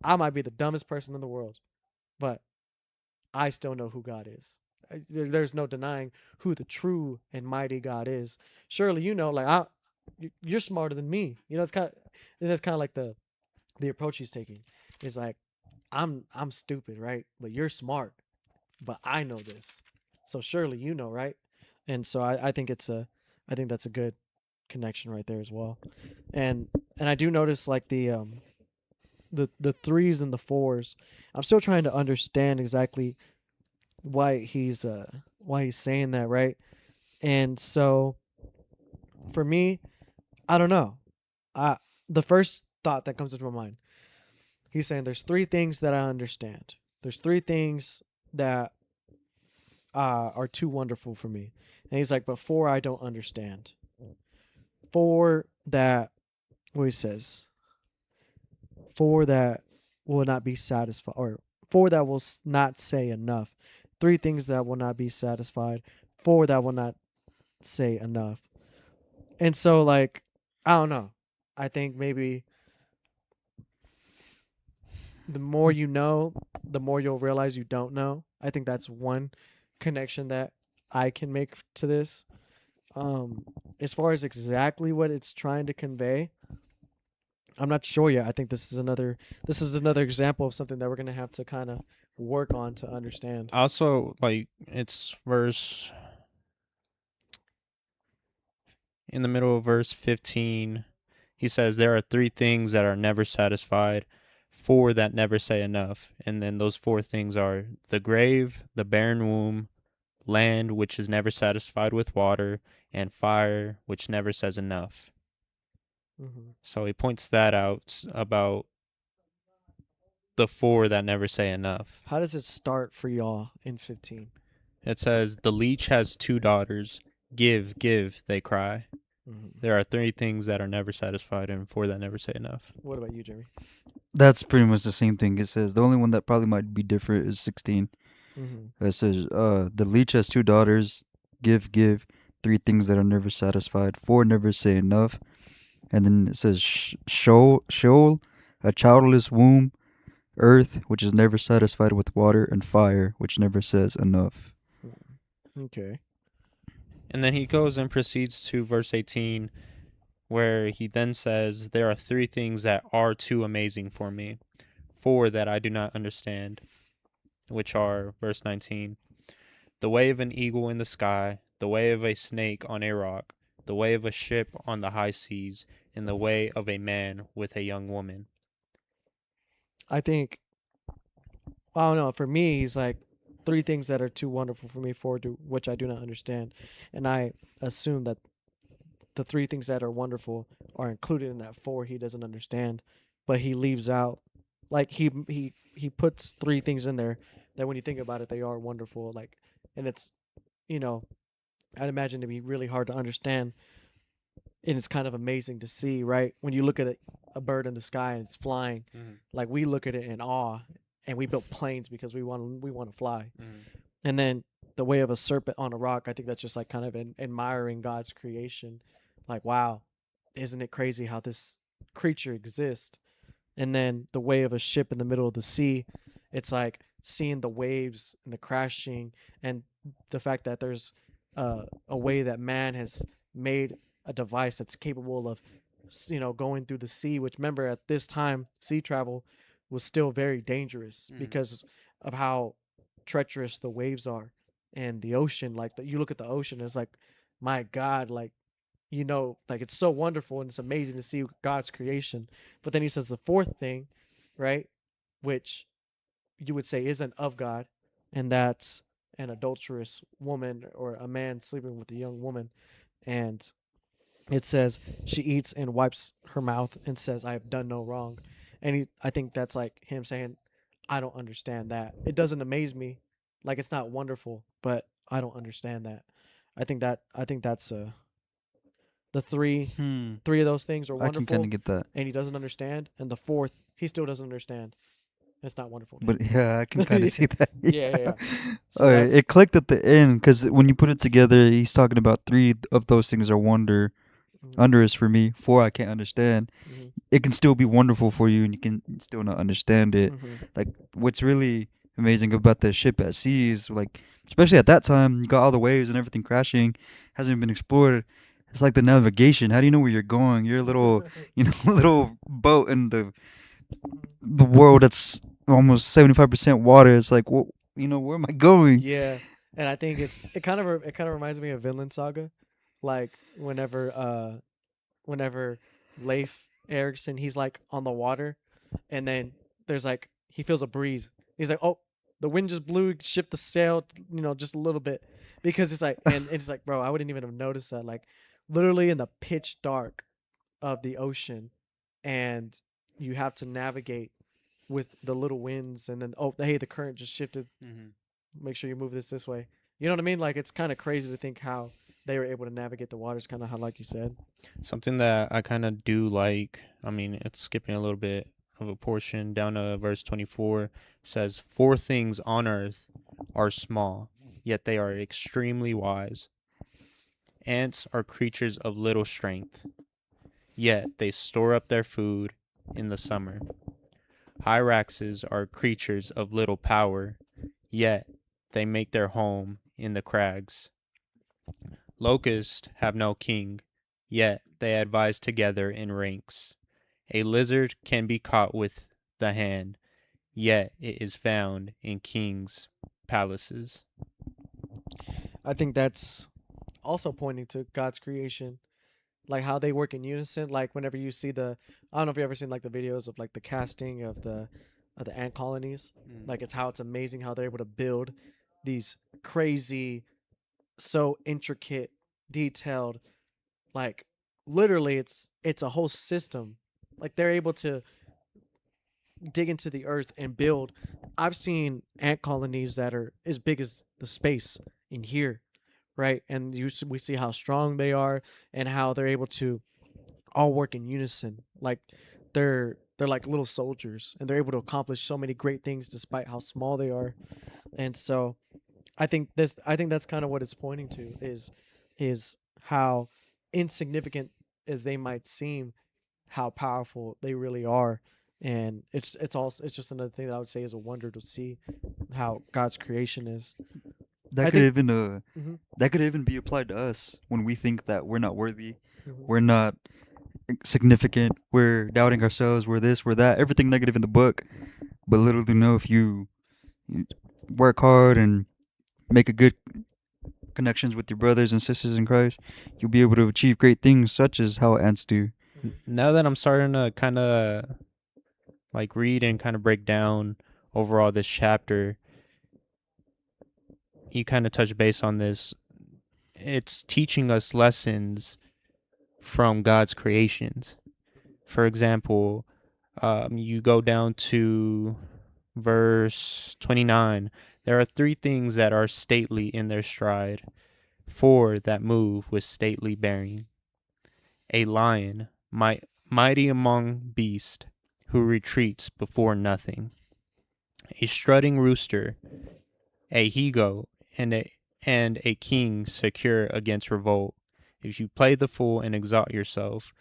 I might be the dumbest person in the world, but I still know who God is. There's no denying who the true and mighty God is. Surely like, you're smarter than me. It's that's kind of like the approach he's taking. Is like, I'm stupid, right? But you're smart. But I know this, so surely right? And so I think I think that's a good connection right there as well. And I do notice, like, the threes and the fours. I'm still trying to understand exactly why he's saying that, right? And so for me, I don't know. The first thought that comes into my mind, he's saying there's three things that I understand. There's three things that are too wonderful for me. And he's like, but four I don't understand. Four that, what he says, four that will not be satisfied, or four that will not say enough. Three things that will not be satisfied. Four that will not say enough. And so, like, I don't know. I think maybe the more you know, the more you'll realize you don't know. I think that's one connection that I can make to this. As far as exactly what it's trying to convey, I'm not sure yet. I think this is another example of something that we're gonna have to kind of work on to understand. Also, like, it's verse in the middle of verse 15. He says there are three things that are never satisfied, four that never say enough. And then those four things are the grave, the barren womb, land which is never satisfied with water, and fire which never says enough. Mm-hmm. So he points that out about the four that never say enough. How does it start for y'all in 15? It says, the leech has two daughters. Give, give, they cry. Mm-hmm. There are three things that are never satisfied and four that never say enough. What about you, Jeremy? That's pretty much the same thing. It says the only one that probably might be different is 16. Mm-hmm. It says, the leech has two daughters. Give, give, three things that are never satisfied. Four never say enough. And then it says, Sheol, a childless womb. Earth, which is never satisfied with water. And fire, which never says enough. Okay. And then he goes and proceeds to verse 18, where he then says, there are three things that are too amazing for me, four that I do not understand, which are, verse 19, the way of an eagle in the sky, the way of a snake on a rock, the way of a ship on the high seas, and the way of a man with a young woman. I think, I don't know. For me, he's like, three things that are too wonderful for me, four which I do not understand. And I assume that the three things that are wonderful are included in that four he doesn't understand, but he leaves out, like he puts three things in there that when you think about it, they are wonderful. Like, and it's, you know, I'd imagine to be really hard to understand, and it's kind of amazing to see, right? When you look at a bird in the sky and it's flying, like we look at it in awe, and we built planes because we want to fly. And then the way of a serpent on a rock, I think that's just like kind of admiring God's creation. Like, wow, isn't it crazy how this creature exists? And then the way of a ship in the middle of the sea, it's like seeing the waves and the crashing, and the fact that there's a way that man has made a device that's capable of, going through the sea. Which, remember, at this time, sea travel was still very dangerous because of how treacherous the waves are, and the ocean. Like, you look at the ocean, and it's like, my God, like, like, it's so wonderful and it's amazing to see God's creation. But then he says the fourth thing, right, which you would say isn't of God, and that's an adulterous woman or a man sleeping with a young woman. And it says she eats and wipes her mouth and says, I have done no wrong. And I think that's like him saying, I don't understand that. It doesn't amaze me. Like, it's not wonderful, but I don't understand that. I think that's the three of those things are I can kind wonderful, of get that. and he doesn't understand. And the fourth, he still doesn't understand. It's not wonderful. But yeah, I can kind of see that. Yeah. So it clicked at the end because when you put it together, he's talking about three of those things are wondrous for me. Four I can't understand. It can still be wonderful for you, and you can still not understand it. Like, what's really amazing about the ship at sea is, like, especially at that time, you got all the waves and everything crashing, hasn't been explored. It's like the navigation. How do you know where you're going? You're a little, little boat in the world that's almost 75% water. It's like, where am I going? Yeah, and I think it kind of reminds me of Vinland Saga, like whenever Leif Erikson, he's like on the water, and then there's like he feels a breeze. He's like, oh, the wind just blew. Shift the sail, just a little bit, because it's like, and it's like, bro, I wouldn't even have noticed that. Like, literally in the pitch dark of the ocean, and you have to navigate with the little winds, and then hey, the current just shifted. Make sure you move this way. You know what I mean? Like, it's kind of crazy to think how they were able to navigate the waters, kind of how, like you said. Something that I kind of do like, I mean, it's skipping a little bit of a portion down to verse 24, says, 4 things on earth are small, yet they are extremely wise. Ants are creatures of little strength, yet they store up their food in the summer. Hyraxes are creatures of little power, yet they make their home in the crags. Locusts have no king, yet they advise together in ranks. A lizard can be caught with the hand, yet it is found in kings' palaces. I think that's also pointing to God's creation, like how they work in unison. Like whenever you see I don't know if you ever seen like the videos of like the casting of the ant colonies. Like it's amazing how they're able to build these crazy, so intricate, detailed, like literally it's a whole system. Like they're able to dig into the earth and build. I've seen ant colonies that are as big as the space in here, right? And we see how strong they are and how they're able to all work in unison. Like they're like little soldiers, and they're able to accomplish so many great things despite how small they are. And so I think that's kind of what it's pointing to is how insignificant as they might seem, how powerful they really are. And it's just another thing that I would say is a wonder to see how God's creation is. That I could think- even Mhm. that could even be applied to us when we think that we're not worthy, Mhm. we're not significant, we're doubting ourselves, we're this, we're that, everything negative in the book. But little do know, if you work hard and make a good connections with your brothers and sisters in Christ, you'll be able to achieve great things, such as how ants do. Now that I'm starting to kind of like read and kind of break down overall this chapter, you kind of touch base on this. It's teaching us lessons from God's creations. For example, you go down to verse 29. There are 3 things that are stately in their stride, 4 that move with stately bearing. A lion, mighty among beasts, who retreats before nothing. A strutting rooster, a he-goat, and a king secure against revolt. If you play the fool and exalt yourself,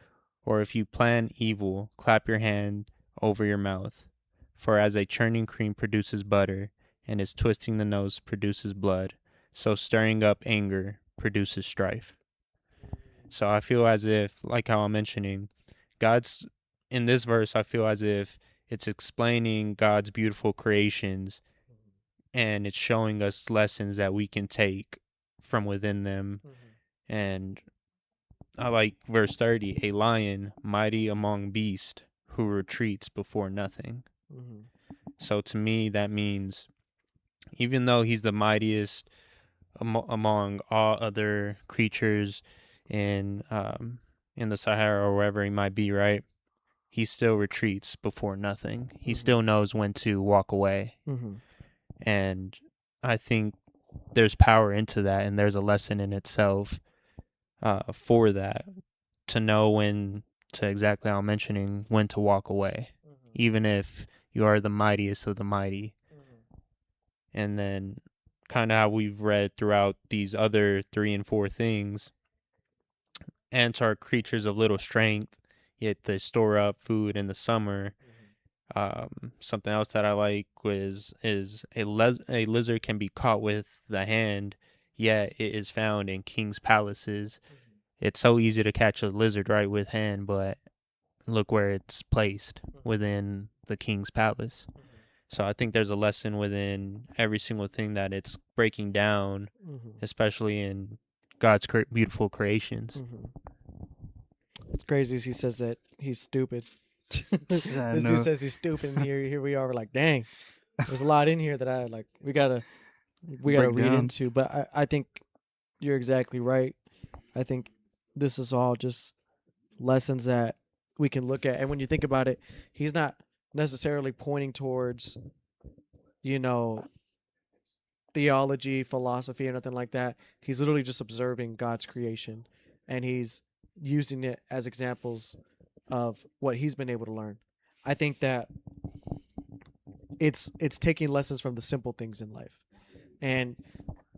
or if you plan evil, clap your hand over your mouth. For as a churning cream produces butter, and as twisting the nose produces blood, so stirring up anger produces strife. So I feel as if, like how I'm mentioning, God's, in this verse, I feel as if it's explaining God's beautiful creations, and it's showing us lessons that we can take from within them. And I like verse 30, a lion mighty among beasts who retreats before nothing. So to me, that means even though he's the mightiest among all other creatures in the Sahara or wherever he might be, right? He still retreats before nothing. He still knows when to walk away. And I think there's power into that, and there's a lesson in itself for that, to know when to, exactly how I'm mentioning, when to walk away, even if you are the mightiest of the mighty. And then kind of how we've read throughout these other 3 and 4 things, ants are creatures of little strength, yet they store up food in the summer. Something else that I like is a lizard can be caught with the hand, yet it is found in king's palaces. It's so easy to catch a lizard right with hand, but look where it's placed, within the king's palace. So I think there's a lesson within every single thing that it's breaking down, especially in God's beautiful creations. It's crazy as he says that he's stupid This dude says he's stupid, and here we are. We're like, dang, there's a lot in here that I like. We gotta read down. into. But I think you're exactly right. I think this is all just lessons that we can look at. And when you think about it, he's not necessarily pointing towards, you know, theology, philosophy, or nothing like that. He's literally just observing God's creation, and he's using it as examples of what he's been able to learn. I think that it's taking lessons from the simple things in life, and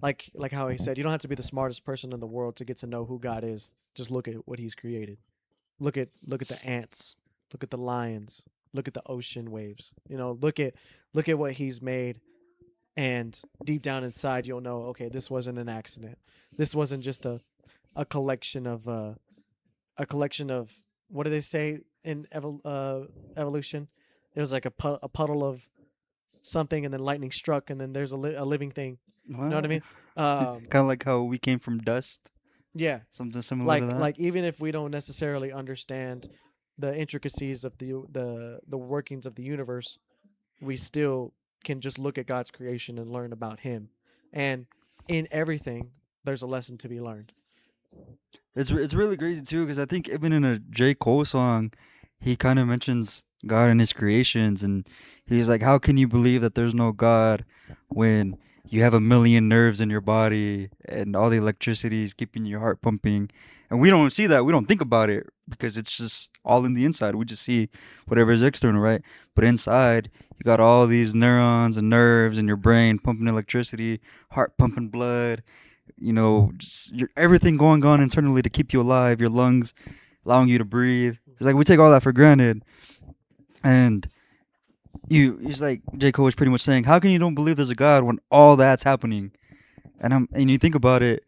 like how he said, you don't have to be the smartest person in the world to get to know who God is. Just look at what he's created. Look at the ants. Look at the lions. Look at the ocean waves. Look at what he's made. And deep down inside, you'll know, okay, this wasn't an accident. This wasn't just a collection of what do they say in evolution? It was like a puddle of something, and then lightning struck, and then there's a living thing. You know what I mean? Kind of like how we came from dust. Yeah, something similar to that. Like even if we don't necessarily understand the intricacies of the workings of the universe, we still can just look at God's creation and learn about him. And in everything, there's a lesson to be learned. It's really crazy too, because I think even in a J. Cole song, he kind of mentions God and his creations, and he's like, how can you believe that there's no God when you have a million nerves in your body and all the electricity is keeping your heart pumping? And we don't see that. We don't think about it because it's just all in the inside. We just see whatever is external, right? But inside, you got all these neurons and nerves in your brain pumping electricity, heart pumping blood, just everything going on internally to keep you alive, your lungs allowing you to breathe. It's like we take all that for granted. And he's like, J. Cole was pretty much saying, how can you don't believe there's a God when all that's happening? And you think about it,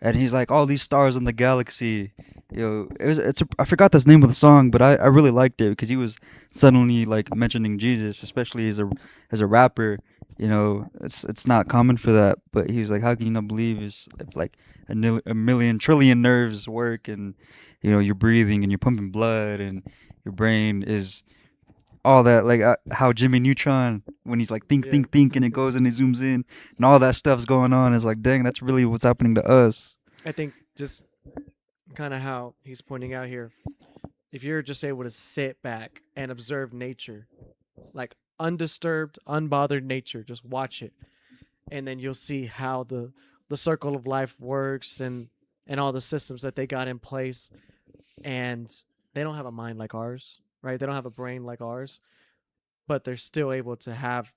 and he's like, all these stars in the galaxy. I forgot the name of the song, but I really liked it because he was suddenly like mentioning Jesus, especially as a rapper. It's not common for that, but he was like, how can you not believe if like a million trillion nerves work, and you're breathing and you're pumping blood and your brain is all that, like how Jimmy Neutron, when he's like think and it goes and it zooms in and all that stuff's going on, is like, dang, that's really what's happening to us. I think just kind of how he's pointing out here, if you're just able to sit back and observe nature, like undisturbed, unbothered nature, just watch it, and then you'll see how the circle of life works, and all the systems that they got in place. And they don't have a mind like ours, right? They don't have a brain like ours, but they're still able to have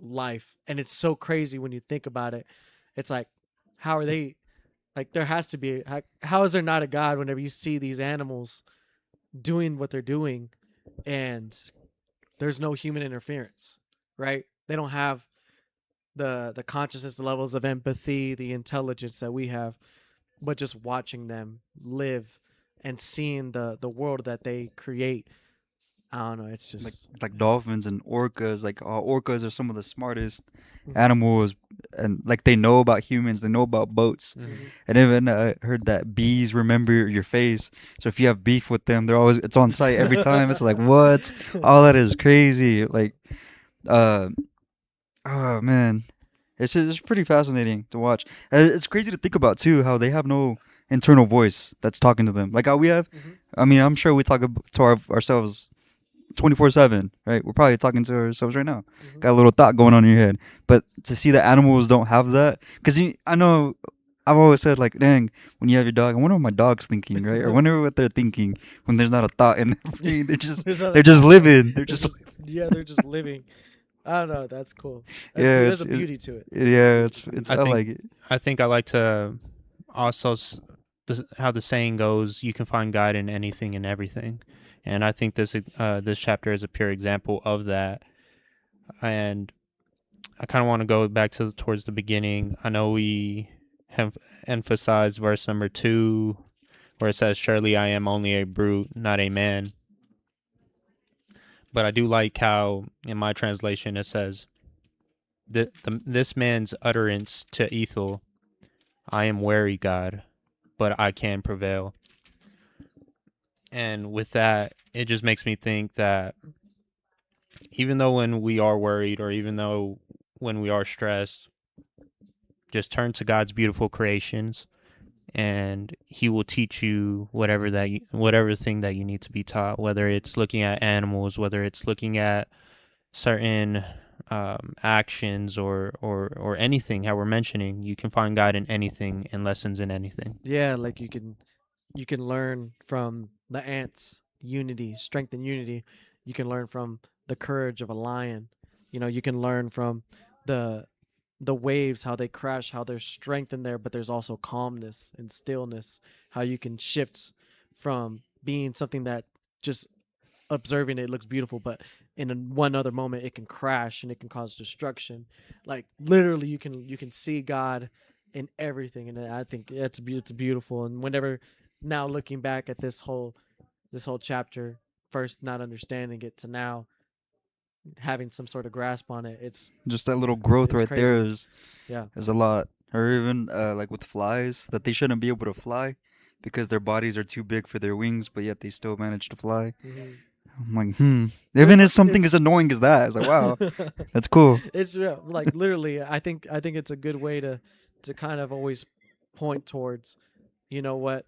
life. And it's so crazy when you think about it. It's like, how are they, like, there has to be, how is there not a God whenever you see these animals doing what they're doing and there's no human interference, right? They don't have the consciousness, the levels of empathy, the intelligence that we have, but just watching them live and seeing the world that they create. I don't know. It's just like dolphins and orcas. Like orcas are some of the smartest animals, and like they know about humans, they know about boats. And even I heard that bees remember your face. So if you have beef with them, it's on site every time. It's like, what? All that is crazy. Like, oh man, it's pretty fascinating to watch. It's crazy to think about too, how they have no internal voice that's talking to them, like how we have. I mean, I'm sure we talk to ourselves 24/7, right? We're probably talking to ourselves right now. Got a little thought going on in your head. But to see that animals don't have that, because I know I've always said, like, dang, when you have your dog, I wonder what my dog's thinking, right? Or I wonder what they're thinking when there's not a thought in their brain. They're just living. They're just living. I don't know. That's cool. There's a beauty to it. Yeah, I like it. I think I like to also how the saying goes, you can find God in anything and everything. And I think this chapter is a pure example of that. And I kind of want to go back towards the beginning. I know we have emphasized verse number 2, where it says, surely I am only a brute, not a man. But I do like how, in my translation, it says, this man's utterance to Ethel, I am wary, God, but I can prevail. And with that, it just makes me think that even though when we are worried or even though when we are stressed, just turn to God's beautiful creations and he will teach you whatever thing that you need to be taught, whether it's looking at animals, whether it's looking at certain actions or anything how we're mentioning. You can find God in anything and lessons in anything. Yeah, like you can learn from the ants unity, strength and unity. You can learn from the courage of a lion. You can learn from the the waves, how they crash, how there's strength in there, but there's also calmness and stillness, how you can shift from being something that just observing it looks beautiful, but in one other moment it can crash and it can cause destruction. Like literally you can see God in everything, and I think it's beautiful. And whenever, now looking back at this whole chapter, first not understanding it to now having some sort of grasp on it, it's Just that little growth it's right crazy. there is Yeah. a lot. Or even like with flies, that they shouldn't be able to fly because their bodies are too big for their wings, but yet they still manage to fly. Mhm. I'm like, Even if something It's- as annoying as that, it's like, wow, that's cool. It's like literally, I think it's a good way to kind of always point towards, what,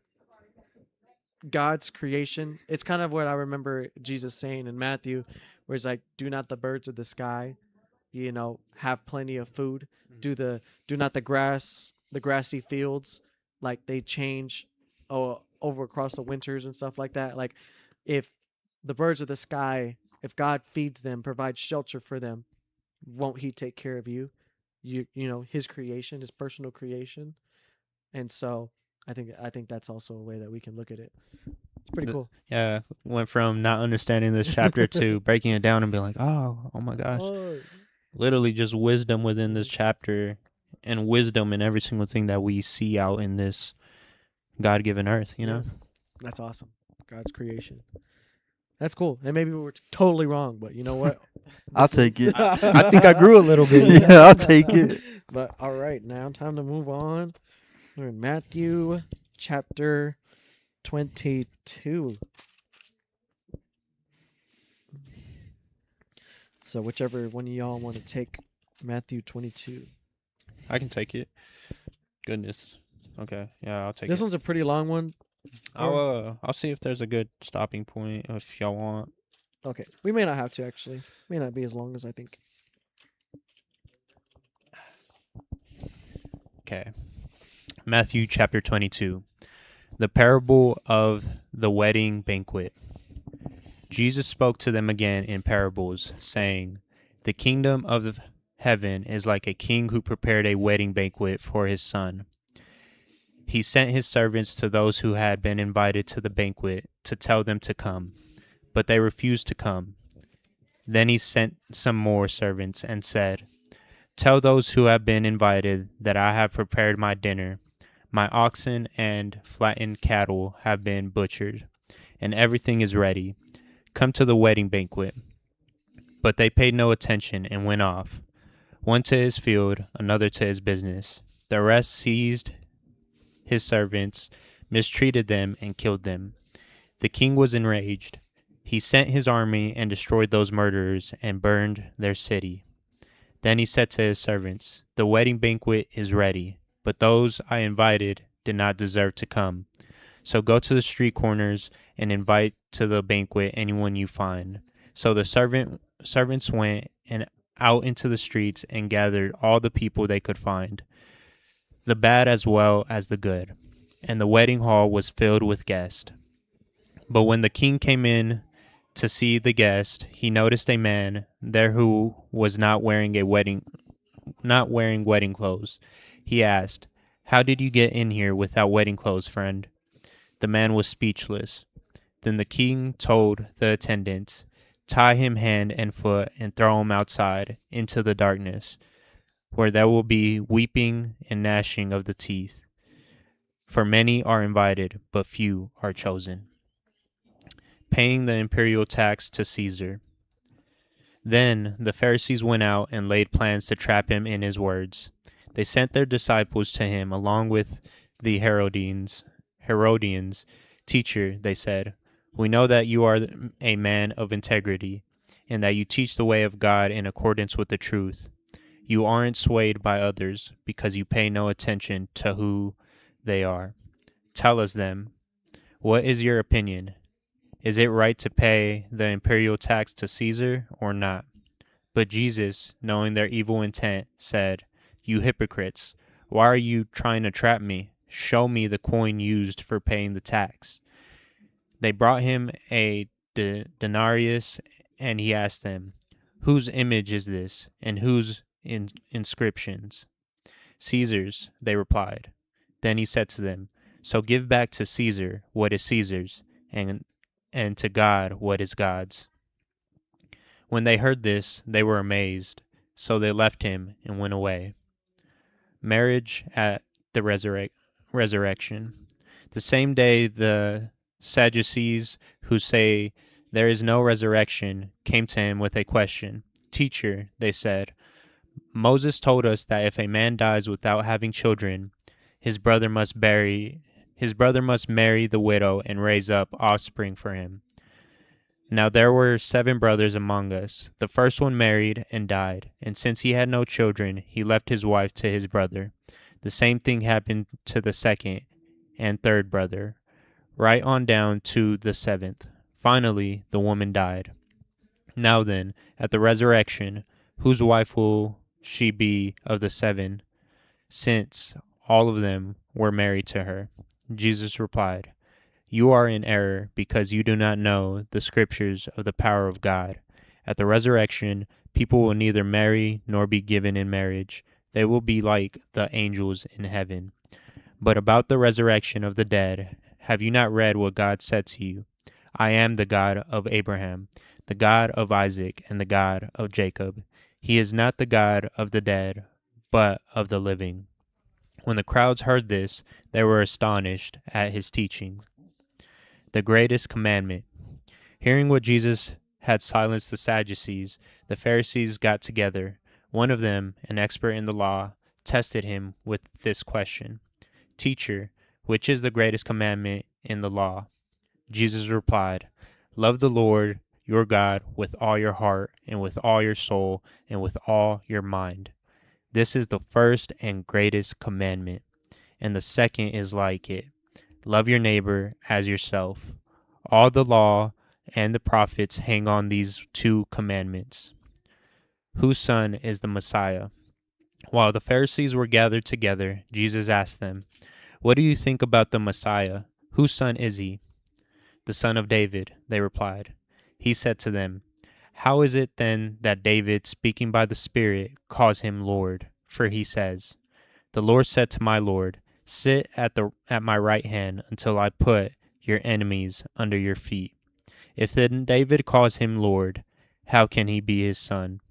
God's creation. It's kind of what I remember Jesus saying in Matthew, where he's like, "Do not the birds of the sky, have plenty of food. Do not the grassy fields, like they change, over across the winters and stuff like that. Like, if the birds of the sky, if God feeds them, provides shelter for them, won't He take care of you? His creation, His personal creation." And so I think that's also a way that we can look at it. It's pretty cool. Yeah, went from not understanding this chapter to breaking it down and being like, oh my gosh. Oh, Literally just wisdom within this chapter and wisdom in every single thing that we see out in this God-given earth, you know? that's awesome. God's creation. That's cool. And maybe we're totally wrong, but you know what? I'll take it. I think I grew a little bit. Yeah, I'll take it. But all right, now time to move on. We're in Matthew chapter 22. So whichever one of y'all want to take Matthew 22. I can take it. Goodness. Okay. Yeah, I'll take This it. one's a pretty long one. I'll see if there's a good stopping point if y'all want. Okay. We may not have to, actually. May not be as long as I think. Okay. Matthew chapter 22. The parable of the wedding banquet. Jesus spoke to them again in parables, saying, "The kingdom of heaven is like a king who prepared a wedding banquet for his son. He sent his servants to those who had been invited to the banquet to tell them to come, but they refused to come. Then he sent some more servants and said, 'Tell those who have been invited that I have prepared my dinner. My oxen and flattened cattle have been butchered, and everything is ready. Come to the wedding banquet.' But they paid no attention and went off, one to his field, another to his business. The rest seized his servants, mistreated them, and killed them. The king was enraged. He sent his army and destroyed those murderers and burned their city. Then he said to his servants, 'The wedding banquet is ready, but those I invited did not deserve to come. So go to the street corners and invite to the banquet anyone you find.' So the servants went and out into the streets and gathered all the people they could find, the bad as well as the good, and the wedding hall was filled with guests. But when the king came in to see the guest, he noticed a man there who was not wearing wedding clothes. He asked, 'How did you get in here without wedding clothes, friend?' The man was speechless. Then the king told the attendants, 'Tie him hand and foot and throw him outside into the darkness, where there will be weeping and gnashing of the teeth. For many are invited, but few are chosen.' Paying the imperial tax to Caesar. Then the Pharisees went out and laid plans to trap him in his words. They sent their disciples to him along with the Herodians. 'Teacher,' they said, We know that you are a man of integrity, and that you teach the way of God in accordance with the truth. You aren't swayed by others because you pay no attention to who they are. Tell us then, what is your opinion? Is it right to pay the imperial tax to Caesar or not? But Jesus, knowing their evil intent, said, You hypocrites, why are you trying to trap me? Show me the coin used for paying the tax. They brought him a denarius, and he asked them, Whose image is this, and whose inscriptions? Caesar's, they replied. Then he said to them, So give back to Caesar what is Caesar's, and to God what is God's. When they heard this, they were amazed. So they left him and went away. Marriage at the resurrection. The same day, the Sadducees, who say there is no resurrection, came to him with a question. Teacher, they said, Moses told us that if a man dies without having children, his brother must marry the widow and raise up offspring for him. Now there were 7 brothers among us. The first one married and died, and since he had no children, he left his wife to his brother. The same thing happened to the second and third brother, right on down to the 7th. Finally, the woman died. Now then, at the resurrection, whose wife will she be of the 7, since all of them were married to her? Jesus replied, You are in error because you do not know the scriptures of the power of God. At the resurrection, people will neither marry nor be given in marriage. They will be like the angels in heaven. But about the resurrection of the dead, have you not read what God said to you? I am the God of Abraham, the God of Isaac, and the God of Jacob. He is not the God of the dead, but of the living. When the crowds heard this, they were astonished at his teaching. The greatest commandment. Hearing what Jesus had silenced the Sadducees, the Pharisees got together. One of them, an expert in the law, tested him with this question. Teacher, which is the greatest commandment in the law? Jesus replied, Love the Lord your God with all your heart and with all your soul and with all your mind. This is the first and greatest commandment, and the second is like it. Love your neighbor as yourself. All the law and the prophets hang on these 2 commandments. Whose son is the Messiah? While the Pharisees were gathered together, Jesus asked them, What do you think about the Messiah? Whose son is he? The son of David, they replied. He said to them, How is it then that David, speaking by the Spirit, calls him Lord? For he says, The Lord said to my Lord, Sit at my right hand until I put your enemies under your feet. If then David calls him Lord, how can he be his son?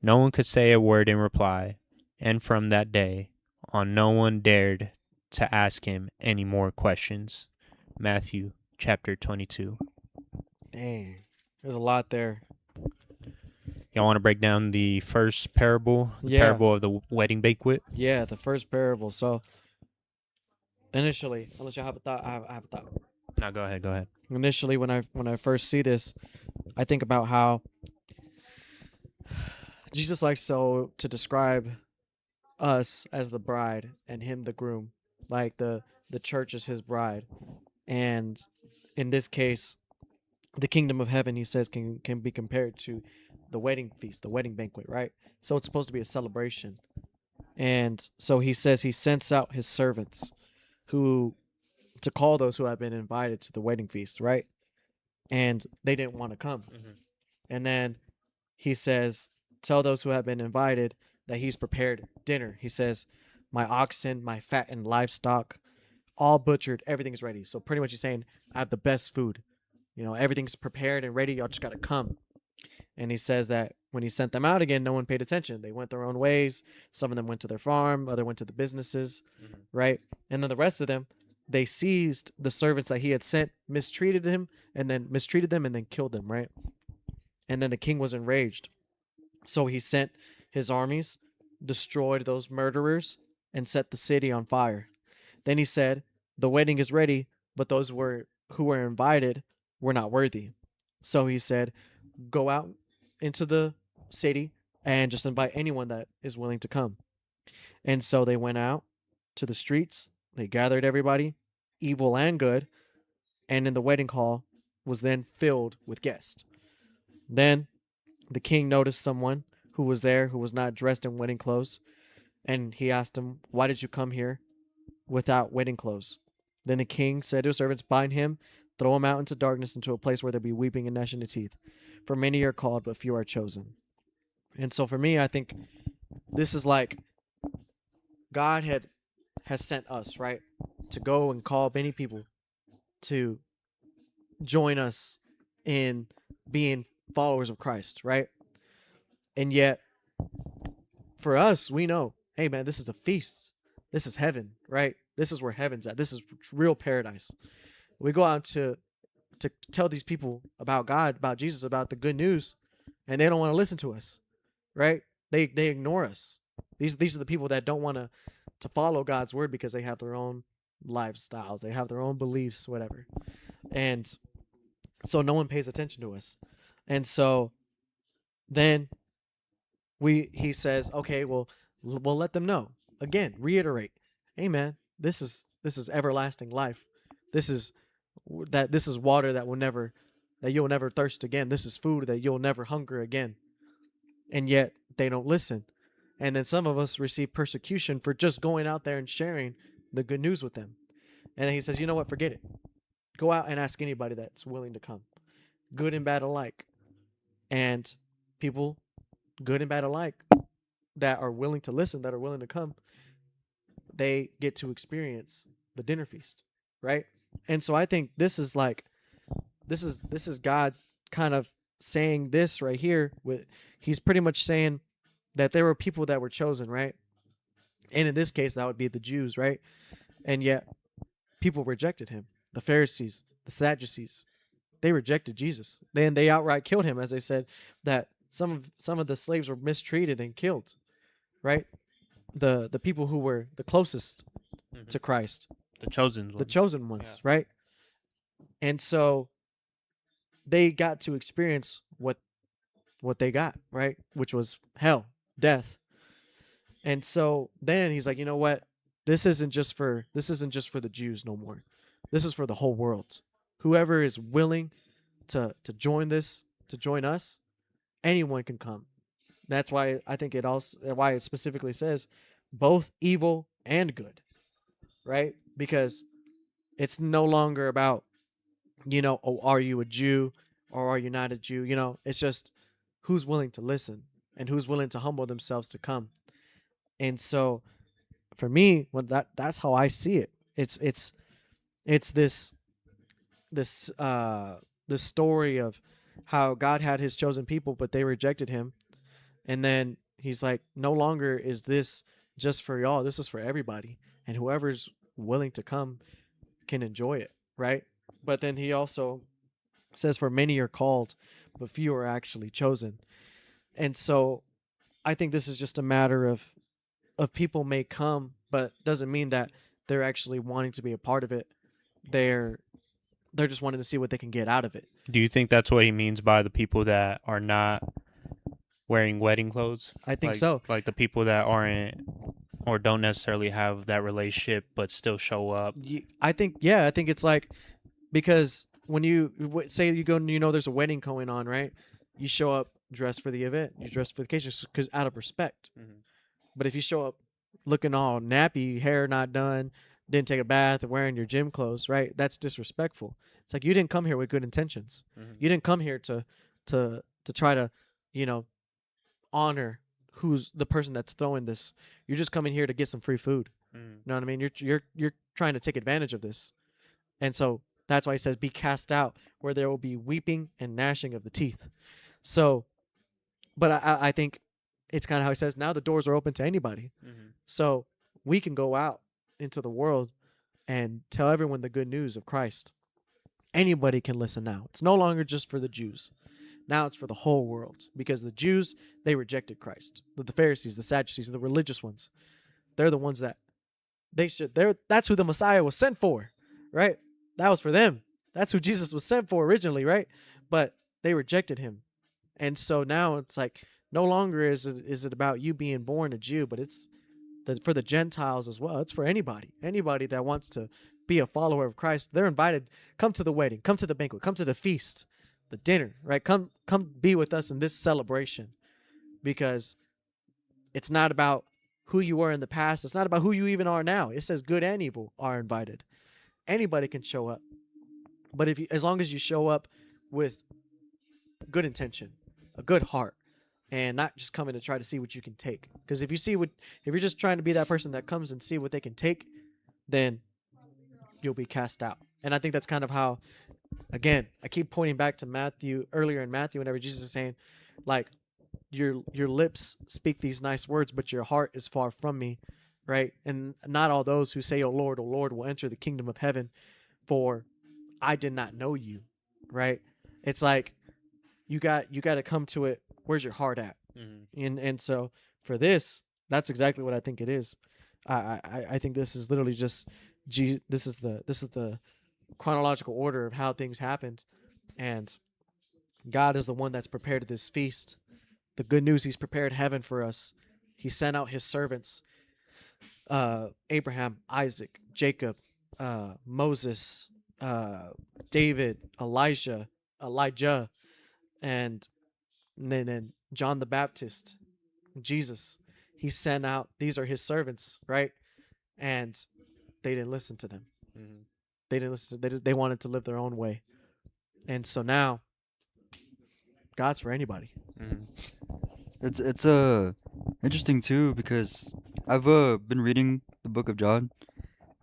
No one could say a word in reply, and from that day on no one dared to ask him any more questions. Matthew chapter 22. Dang, there's a lot there. Y'all want to break down the first parable, the parable of the wedding banquet? Yeah, the first parable. So initially, unless you have a thought, I have a thought. No, go ahead. Initially, when I first see this, I think about how Jesus likes to describe us as the bride and him the groom, like the church is his bride, and in this case, the kingdom of heaven, he says, can be compared to the wedding feast, the wedding banquet, right? So it's supposed to be a celebration, and so he says he sends out his servants to call those who have been invited to the wedding feast, right? And they didn't want to come. Mm-hmm. And then he says, tell those who have been invited that he's prepared dinner. He says, my oxen, my fattened livestock, all butchered, everything's ready. So pretty much he's saying, I have the best food. Everything's prepared and ready. Y'all just got to come. And he says that when he sent them out again, no one paid attention. They went their own ways. Some of them went to their farm, other went to the businesses, right? And then the rest of them, they seized the servants that he had sent, mistreated them, and then killed them, right? And then the king was enraged. So he sent his armies, destroyed those murderers, and set the city on fire. Then he said, the wedding is ready, but those who were invited we're not worthy. So he said, go out into the city and just invite anyone that is willing to come. And so they went out to the streets, they gathered everybody, evil and good, and in the wedding hall was then filled with guests. Then the king noticed someone who was there who was not dressed in wedding clothes, and he asked him, "Why did you come here without wedding clothes?" Then the king said to his servants, "Bind him, throw him out into darkness, into a place where there be weeping and gnashing of teeth. For many are called, but few are chosen." And so for me, I think this is like God has sent us, right, to go and call many people to join us in being followers of Christ, right? And yet, for us, we know, hey man, this is a feast. This is heaven, right? This is where heaven's at. This is real paradise. We go out to tell these people about God, about Jesus, about the good news, and they don't want to listen to us, right? They ignore us. These are the people that don't want to follow God's word because they have their own lifestyles, they have their own beliefs, whatever. And so no one pays attention to us. And so then he says, okay, well, we'll let them know. Again, reiterate, hey man, this is everlasting life. This is water that you'll never thirst again. This is food that you'll never hunger again. And yet they don't listen. And then some of us receive persecution for just going out there and sharing the good news with them. And then he says, you know what, forget it. Go out and ask anybody that's willing to come, good and bad alike. And people, good and bad alike, that are willing to listen, that are willing to come, they get to experience the dinner feast, right? And so I think this is God kind of saying this right here. He's pretty much saying that there were people that were chosen, right? And in this case, that would be the Jews, right? And yet people rejected him. The Pharisees, the Sadducees, they rejected Jesus. Then they outright killed him, as they said that some of the slaves were mistreated and killed, right? The people who were the closest to Christ, the chosen ones, yeah. Right? And so they got to experience what they got, right? Which was hell, death. And so then he's like, you know what? This isn't just for the Jews no more. This is for the whole world. Whoever is willing to join us, anyone can come. That's why I think why it specifically says both evil and good, right? Because it's no longer about, oh, are you a Jew or are you not a Jew? It's just who's willing to listen and who's willing to humble themselves to come. And so for me, that's how I see it. It's this story of how God had his chosen people, but they rejected him. And then he's like, no longer is this just for y'all. This is for everybody. And whoever's willing to come can enjoy it, right? But then he also says, for many are called, but few are actually chosen. And so I think this is just a matter of people may come, but doesn't mean that they're actually wanting to be a part of it. They're just wanting to see what they can get out of it. Do you think that's what he means by the people that are not wearing wedding clothes? I think so. Like the people that aren't or don't necessarily have that relationship but still show up. I think it's like, because when you say you go and there's a wedding going on, right? You show up dressed for the event. You dress for the occasion because out of respect. Mm-hmm. But if you show up looking all nappy, hair not done, didn't take a bath, or wearing your gym clothes, right? That's disrespectful. It's like you didn't come here with good intentions. Mm-hmm. You didn't come here to try to, honor who's the person that's throwing this. You're just coming here to get some free food. Mm. You know what I mean? You're trying to take advantage of this. And so that's why he says, be cast out where there will be weeping and gnashing of the teeth. So, but I think it's kind of how he says, now the doors are open to anybody. Mm-hmm. So we can go out into the world and tell everyone the good news of Christ. Anybody can listen now. It's no longer just for the Jews. Now it's for the whole world, because the Jews, they rejected Christ. The Pharisees, the Sadducees, the religious ones, they're the ones that that's who the Messiah was sent for, right? That was for them. That's who Jesus was sent for originally, right? But they rejected him. And so now it's like no longer is it about you being born a Jew, but it's for the Gentiles as well. It's for anybody that wants to be a follower of Christ. They're invited. Come to the wedding. Come to the banquet. Come to the feast, the dinner. Right? Come be with us in this celebration, because it's not about who you were in the past. It's not about who you even are now. It says good and evil are invited. Anybody can show up, but as long as you show up with good intention, a good heart, and not just coming to try to see what you can take. Because if you're just trying to be that person that comes and see what they can take, then you'll be cast out. And I think that's kind of how, again, I keep pointing back to Matthew, earlier in Matthew, whenever Jesus is saying, like, your lips speak these nice words, but your heart is far from me, right? And not all those who say, O Lord, will enter the kingdom of heaven, for I did not know you, right? It's like you got to come to it. Where's your heart at? Mm-hmm. And so for this, that's exactly what I think it is. I think this is literally just this is the chronological order of how things happened, and God is the one that's prepared this feast. The good news, he's prepared heaven for us. He sent out his servants, Abraham, Isaac, Jacob, Moses, David, Elijah, and then John the Baptist, Jesus. He sent out, these are his servants, right? And they didn't listen to them. Mm-hmm. They didn't listen. They wanted to live their own way. And so now, God's for anybody. Mm-hmm. It's interesting too, because I've been reading the book of John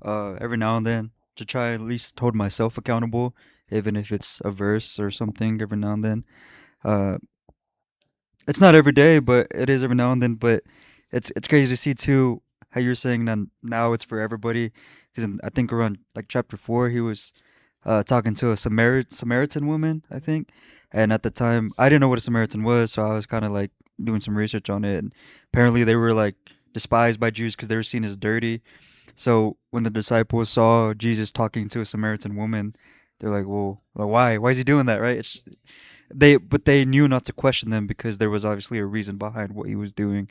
every now and then to try at least hold myself accountable, even if it's a verse or something every now and then. It's not every day, but it is every now and then. But it's crazy to see too how you're saying that now it's for everybody, because I think around like chapter 4 he was talking to a Samaritan woman, I think, and at the time I didn't know what a Samaritan was, so I was kind of like doing some research on it, and apparently they were like despised by Jews because they were seen as dirty. So when the disciples saw Jesus talking to a Samaritan woman, they're like, well, why is he doing that, right? But they knew not to question them because there was obviously a reason behind what he was doing.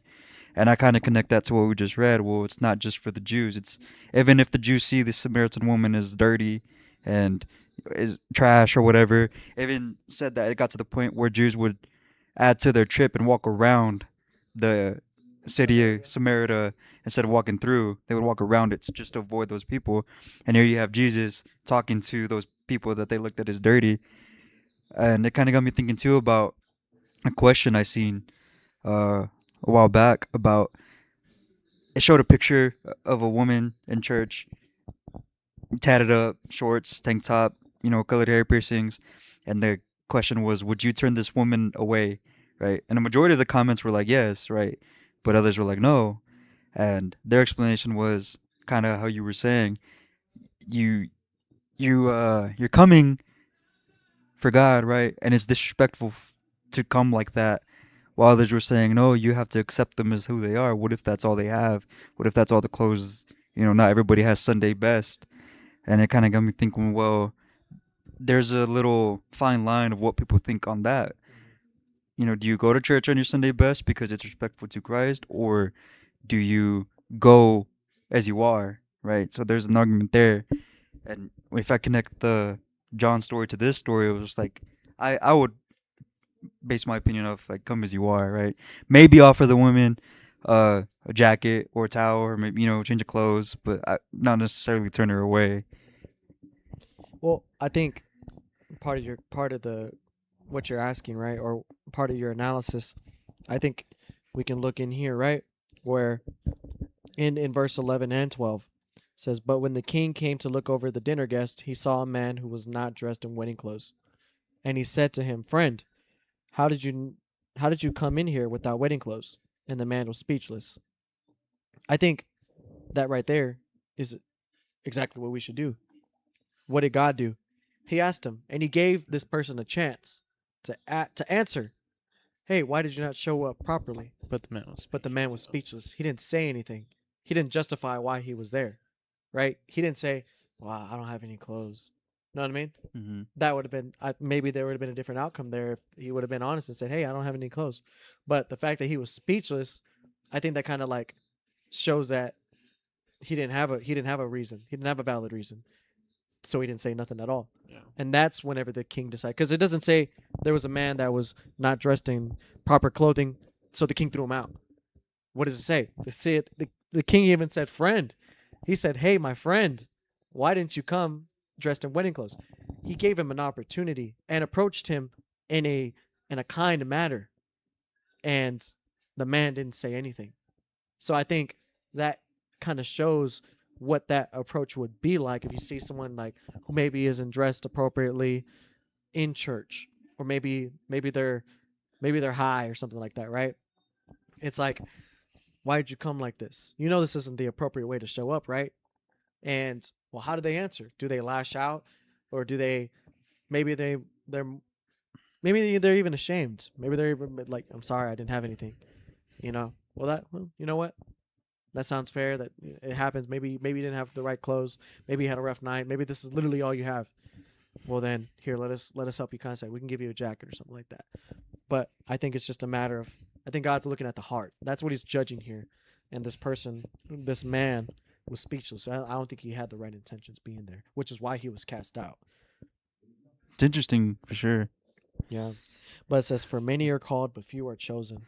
And I kind of connect that to what we just read. Well, it's not just for the Jews. It's even if the Jews see the Samaritan woman as dirty and is trash or whatever. Even said that it got to the point where Jews would add to their trip and walk around the city of Samaria instead of walking through. They would walk around it just to avoid those people. And here you have Jesus talking to those people that they looked at as dirty. And it kind of got me thinking too about a question I seen a while back about. It showed a picture of a woman in church, tatted up, shorts, tank top, colored hair piercings, and the question was, would you turn this woman away, right? And the majority of the comments were like, yes, right, but others were like, no, and their explanation was kind of how you were saying, you're coming for God, right? And it's disrespectful to come like that. While others were saying, no, you have to accept them as who they are. What if that's all they have? What if that's all the clothes? Not everybody has Sunday best. And it kind of got me thinking, well, there's a little fine line of what people think on that. Do you go to church on your Sunday best because it's respectful to Christ, or do you go as you are, right? So there's an argument there. And if I connect the John story to this story, it was like, I would base my opinion of like, come as you are, right? Maybe offer the women a jacket or a towel, or maybe change of clothes, but not necessarily turn her away. Well, I think part of what you're asking, right, or part of your analysis, I think we can look in here, right, where in verse 11 and 12 says, but when the king came to look over the dinner guest, he saw a man who was not dressed in wedding clothes, and he said to him, friend, how did you come in here without wedding clothes? And the man was speechless. I think that right there is exactly what we should do. What did God do? He asked him, and he gave this person a chance to answer. Hey, why did you not show up properly? But the man was speechless. He didn't say anything. He didn't justify why he was there, right? He didn't say, well, I don't have any clothes. Know what I mean? Mm-hmm. That would have been maybe there would have been a different outcome there if he would have been honest and said, "Hey, I don't have any clothes." But the fact that he was speechless, I think that kind of like shows that he didn't have a reason. He didn't have a valid reason, so he didn't say nothing at all. Yeah. And that's whenever the king decided, because it doesn't say there was a man that was not dressed in proper clothing, so the king threw him out. What does it say? The king even said, "Friend." He said, "Hey, my friend, why didn't you come dressed in wedding clothes?" He gave him an opportunity and approached him in a kind manner, and the man didn't say anything. So I think that kind of shows what that approach would be like if you see someone like who maybe isn't dressed appropriately in church, or maybe they're high or something like that, right? It's like, why'd you come like this? You know this isn't the appropriate way to show up, right? And well, how do they answer? Do they lash out, or do they maybe they're even ashamed? Maybe they're even like, "I'm sorry, I didn't have anything." Well, you know what? That sounds fair. That it happens. Maybe you didn't have the right clothes. Maybe you had a rough night. Maybe this is literally all you have. Well, then here, let us help you contact. We can give you a jacket or something like that. But I think it's just a matter of, I think God's looking at the heart. That's what he's judging here. And this man was speechless. I don't think he had the right intentions being there, which is why he was cast out. It's interesting for sure. Yeah. But it says, "For many are called, but few are chosen."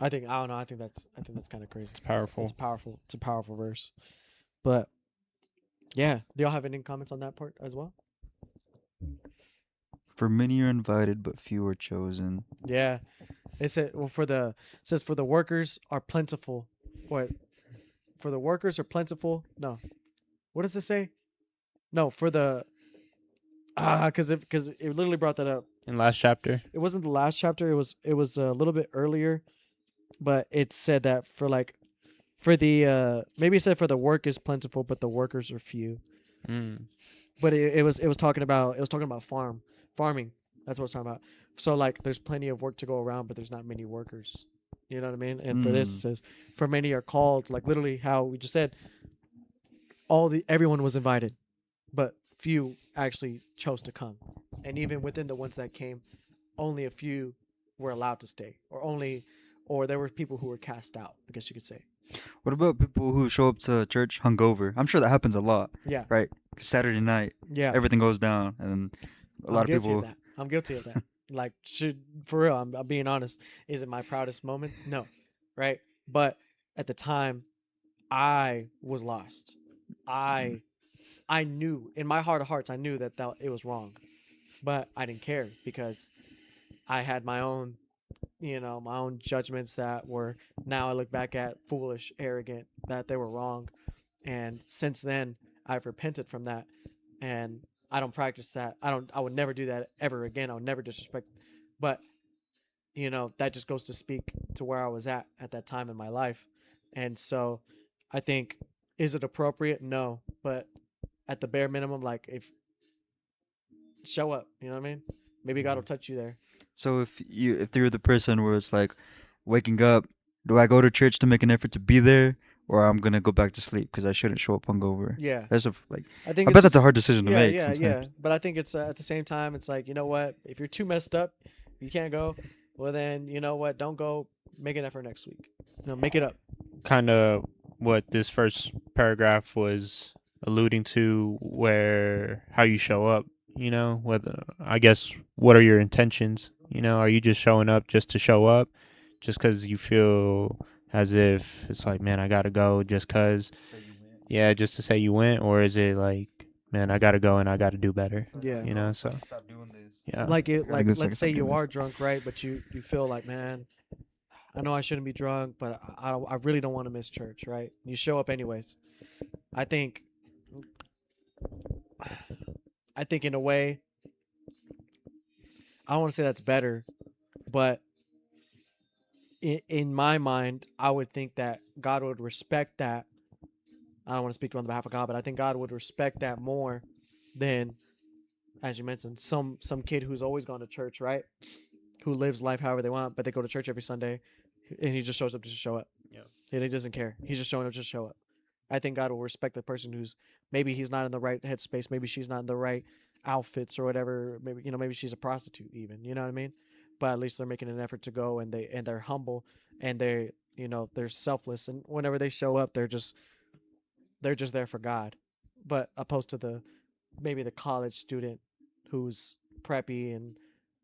I don't know. I think that's kind of crazy. It's powerful. It's a powerful verse. But yeah, do y'all have any comments on that part as well? For many are invited, but few are chosen. Yeah. It says for the workers are plentiful. What? For the workers are plentiful? No. What does it say? No, for the because it literally brought that up. In last chapter? It wasn't the last chapter. It was a little bit earlier, but it said that maybe it said for the work is plentiful, but the workers are few. But it was talking about farming. That's what it's talking about. So like, there's plenty of work to go around, but there's not many workers. You know what I mean? And for this, it says, "For many are called," like literally how we just said. Everyone was invited, but few actually chose to come. And even within the ones that came, only a few were allowed to stay, or there were people who were cast out, I guess you could say. What about people who show up to church hungover? I'm sure that happens a lot. Yeah. Right? Saturday night, Yeah. everything goes down, and a lot of people. I'm guilty of that. Like, for real, I'm being honest. Is it my proudest moment? No. Right? But at the time, I was lost. I knew in my heart of hearts, I knew that it was wrong, but I didn't care because I had my own, my own judgments that were, now I look back at, foolish, arrogant, that they were wrong. And since then, I've repented from that, and I don't practice that. I would never do that ever again. I would never disrespect. But that just goes to speak to where I was at that time in my life. And so I think, is it appropriate? No. But at the bare minimum, like, if show up, you know what I mean? Maybe God will touch you there. So if you're the person where it's like, waking up, do I go to church to make an effort to be there, or I'm gonna go back to sleep because I shouldn't show up hungover? Yeah. That's I think bet that's a hard decision to make. Yeah, sometimes. yeah. But I think it's at the same time, it's like, you know what? If you're too messed up, you can't go. Well, then, you know what? Don't go. Make an effort next week. Make it up. Kind of what this first paragraph was alluding to, where how you show up. Whether, I guess, what are your intentions? Are you just showing up just to show up, just because you feel as if it's like, man, I gotta go just because, just to say you went, or is it like, man, I gotta go and I gotta do better? Yeah. So stop doing this. Yeah. Like let's say you are drunk, right? But you feel like, man, I know I shouldn't be drunk, but I really don't want to miss church, right? You show up anyways. I think in a way, I don't want to say that's better, but in my mind, I would think that God would respect that. I don't want to speak on behalf of God, but I think God would respect that more than, as you mentioned, some kid who's always gone to church, right? Who lives life however they want, but they go to church every Sunday, and he just shows up to show up. Yeah. And he doesn't care. He's just showing up just to show up. I think God will respect the person who's maybe he's not in the right headspace, maybe she's not in the right outfits or whatever. Maybe maybe she's a prostitute even. You know what I mean? But at least they're making an effort to go, and they're humble, and they they're selfless, and whenever they show up, they're just there for God. But opposed to maybe the college student who's preppy and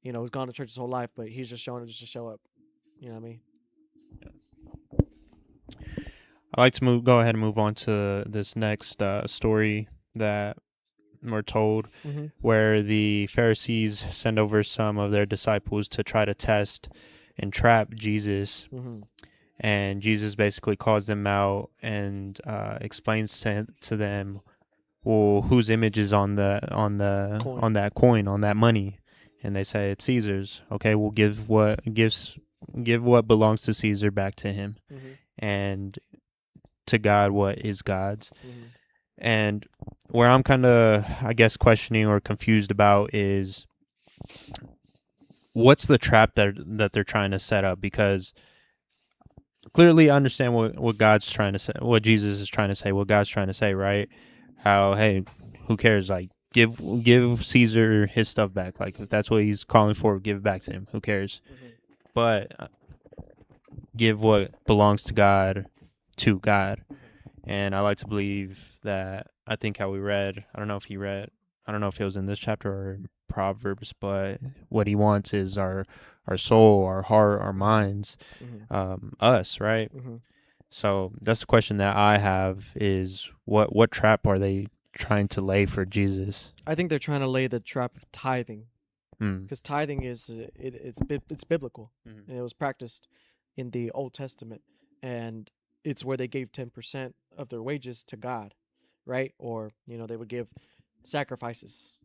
who's gone to church his whole life, but he's just showing up just to show up. You know what I mean? I'd like to go ahead and move on to this next story that we're told, where the Pharisees send over some of their disciples to try to test and trap Jesus. And Jesus basically calls them out and explains to them, well, whose image is on that coin, on that money? And they say it's Caesar's. Okay, we'll give what belongs to Caesar back to him, and to God what is God's. And where I'm kind of, I guess, questioning or confused about is, what's the trap that they're trying to set up? Because clearly I understand what God's trying to say, what Jesus is trying to say, what God's trying to say, right? How, hey, who cares? Like, give Caesar his stuff back. Like, if that's what he's calling for, give it back to him. Who cares? But give what belongs to God to God. And I like to believe that, I think how we read, I don't know if it was in this chapter or Proverbs, but what he wants is our soul, our heart, our minds, us, right? So that's the question that I have, is what trap are they trying to lay for Jesus? I think they're trying to lay the trap of tithing, because tithing is it's biblical, and it was practiced in the Old Testament, and it's where they gave 10% of their wages to God, right? Or they would give sacrifices,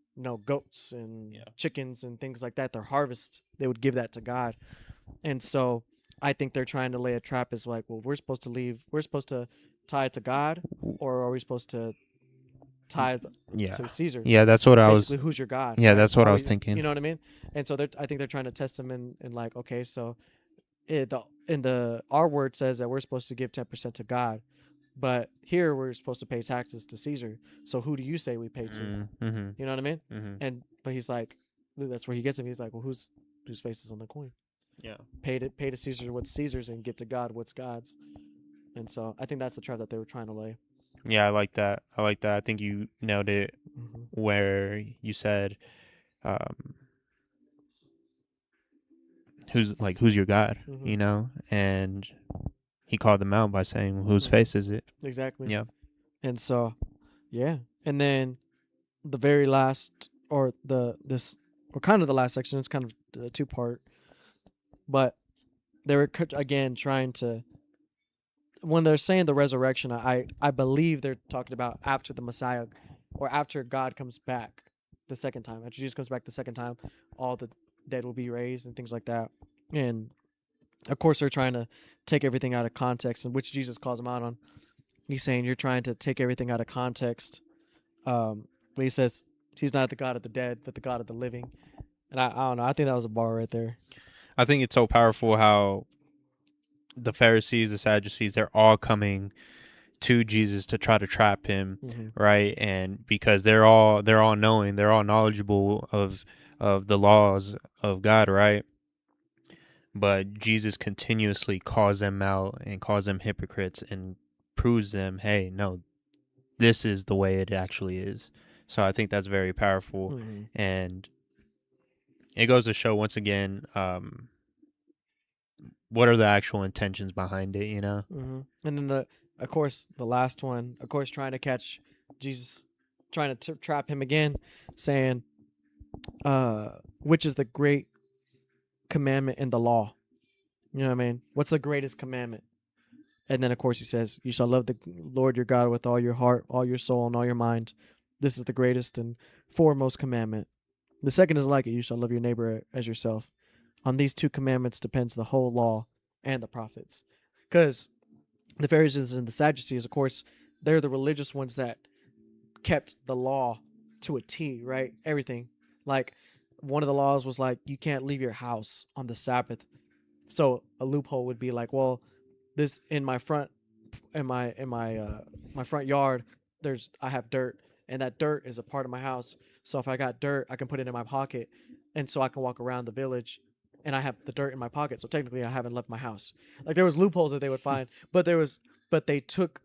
goats and chickens and things like that. Their harvest, they would give that to God. And so I think they're trying to lay a trap, is like, well, we're supposed to tithe to God, or are we supposed to tithe to Caesar? Yeah, that's what Basically, who's your God? Yeah, right? that's what I was thinking. You know what I mean? And so I think they're trying to test them in like, okay, so our word says that we're supposed to give 10% to God, but here we're supposed to pay taxes to Caesar. So who do you say we pay to? You know what I mean? And but he's like, that's where he gets him. He's like, well, whose face is on the coin? Yeah. Pay to Caesar what's Caesar's, and give to God what's God's. And so I think that's the trap that they were trying to lay. Yeah, I like that. I think you nailed it, where you said, who's your God? And he called them out by saying, whose face is it? Exactly. Yeah. And so, yeah. And then the very last, or kind of the last section, it's kind of a two-part, but they were again trying to, when they're saying the resurrection, I believe they're talking about after the Messiah, or after God comes back the second time. After Jesus comes back the second time, all the dead will be raised and things like that. And of course, they're trying to take everything out of context, and which Jesus calls them out on. He's saying you're trying to take everything out of context. But he says he's not the God of the dead, but the God of the living. And I don't know. I think that was a bar right there. I think it's so powerful how the Pharisees, the Sadducees, they're all coming to Jesus to try to trap him, right? And because they're all knowing, they're all knowledgeable of the laws of God, right? But Jesus continuously calls them out and calls them hypocrites and proves them, hey, no, this is the way it actually is. So I think that's very powerful. And it goes to show, once again, what are the actual intentions behind it, And then of course, the last one, of course, trying to catch Jesus, trying to trap him again, saying, which is the great commandment in the law? You know what I mean? What's the greatest commandment? And then, of course, he says, you shall love the Lord your God with all your heart, all your soul, and all your mind. This is the greatest and foremost commandment. The second is like it. You shall love your neighbor as yourself. On these two commandments depends the whole law and the prophets. Because the Pharisees and the Sadducees, of course, they're the religious ones that kept the law to a T, right? Everything. Like, one of the laws was like, you can't leave your house on the Sabbath. So a loophole would be like, well, this in my front my front yard, I have dirt, and that dirt is a part of my house. So if I got dirt, I can put it in my pocket, and so I can walk around the village, and I have the dirt in my pocket. So technically, I haven't left my house. Like there was loopholes that they would find, but they took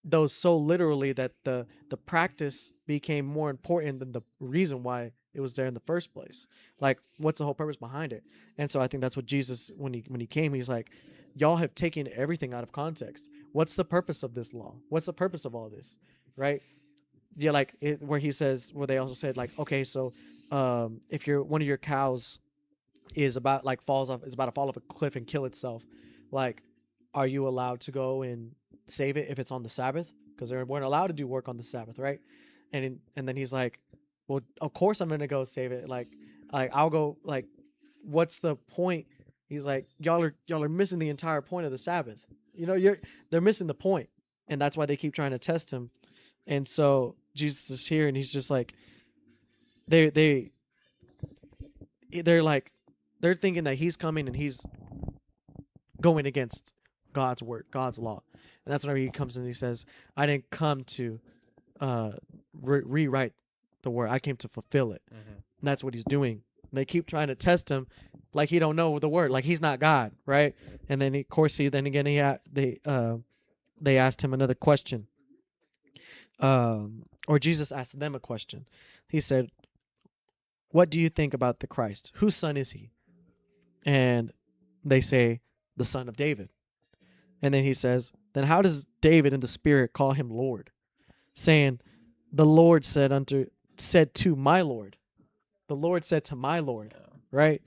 those so literally that the practice became more important than the reason why it was there in the first place. Like, what's the whole purpose behind it? And so I think that's what Jesus, when he came, he's like, y'all have taken everything out of context. What's the purpose of this law? What's the purpose of all this? Right? Yeah, like where he says, where they also said, like, okay, so if one of your cows is about is about to fall off a cliff and kill itself, like, are you allowed to go and save it if it's on the Sabbath? Because they weren't allowed to do work on the Sabbath, right? And then he's like, well, of course I'm gonna go save it. Like I'll go. Like, what's the point? He's like, y'all are missing the entire point of the Sabbath. They're missing the point, and that's why they keep trying to test him. And so Jesus is here, and he's just like, they're like, they're thinking that he's coming and he's going against God's word, God's law. And that's whenever he comes in and he says, I didn't come to rewrite the word. I came to fulfill it. Mm-hmm. And that's what he's doing. And they keep trying to test him like he don't know the word, like he's not God, right? And then, of course, they asked him another question. Or Jesus asked them a question. He said, what do you think about the Christ? Whose son is he? And they say, the son of David. And then he says, then how does David in the spirit call him Lord? Saying, the Lord said to my Lord. The Lord said to my Lord, right?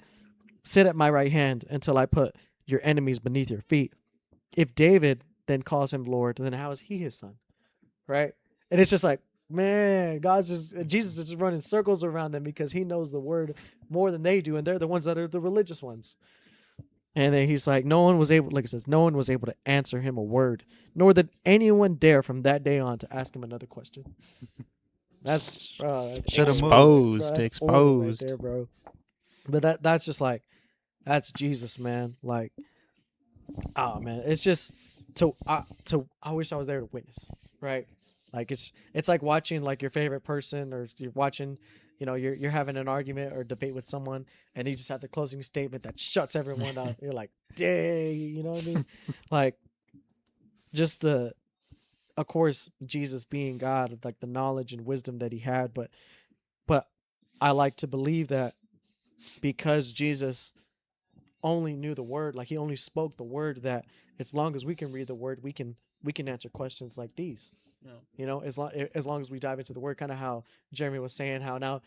Sit at my right hand until I put your enemies beneath your feet. If David then calls him Lord, then how is he his son? Right? And it's just like, man, Jesus is just running circles around them because he knows the word more than they do, and they're the ones that are the religious ones. And then he's like, no one was able to answer him a word, nor did anyone dare from that day on to ask him another question. That's exposed right there, bro. But that's just like, that's Jesus, man. Like, oh man, it's just I wish I was there to witness, right? Like it's like watching like your favorite person, or you're watching, you're having an argument or debate with someone, and you just have the closing statement that shuts everyone up. You're like, dang, you know what I mean? Like, just of course, Jesus being God, like the knowledge and wisdom that he had, but I like to believe that because Jesus only knew the word, like he only spoke the word, that as long as we can read the word, we can answer questions like these. Yeah. As long as we dive into the word, kind of how Jeremy was saying, how now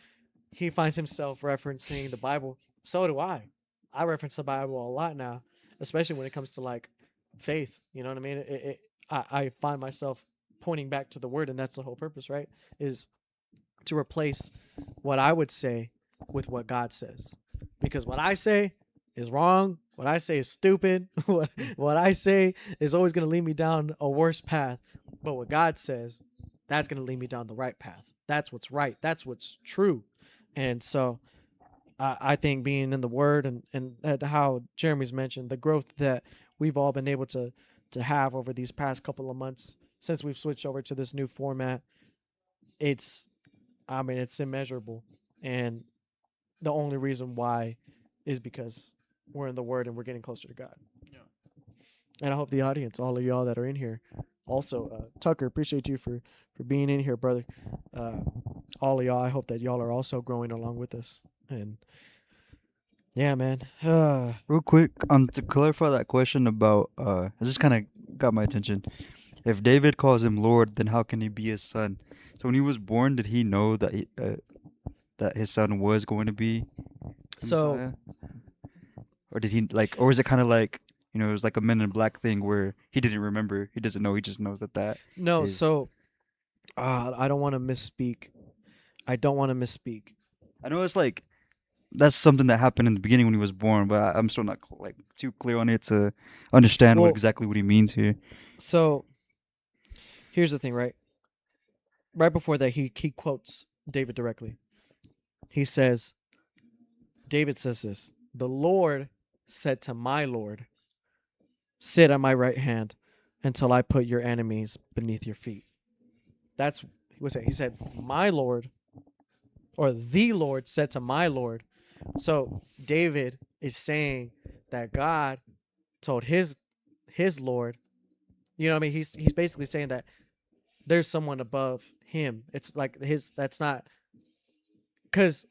he finds himself referencing the Bible. So do I. I reference the Bible a lot now, especially when it comes to like faith. You know what I mean? I find myself pointing back to the word, and that's the whole purpose, right? Is to replace what I would say with what God says. Because what I say is wrong. What I say is stupid. What I say is always going to lead me down a worse path. But what God says, that's going to lead me down the right path. That's what's right. That's what's true. And so I think being in the word and how Jeremy's mentioned, the growth that we've all been able to have over these past couple of months since we've switched over to this new format, it's immeasurable. And the only reason why is because we're in the word and we're getting closer to God. Yeah. And I hope the audience, all of y'all that are in here, also, Tucker, appreciate you for being in here, brother. All of y'all, I hope that y'all are also growing along with us. And yeah, man. Real quick, to clarify that question about, this just kind of got my attention. If David calls him Lord, then how can he be his son? So when he was born, did he know that that his son was going to be Messiah? Or did he or is it kind of like, it was like a Men in Black thing where he didn't remember, he doesn't know, he just knows that. No, is... so I don't want to misspeak. I know it's like that's something that happened in the beginning when he was born, but I'm still not too clear on it to understand exactly what he means here. So here's the thing, right? Right before that, he quotes David directly. David says this, the Lord said to my Lord, sit at my right hand until I put your enemies beneath your feet. That's what he said, my Lord, or the Lord said to my Lord. So David is saying that God told his Lord, you know what I mean? He's basically saying that there's someone above him. It's like that's not, because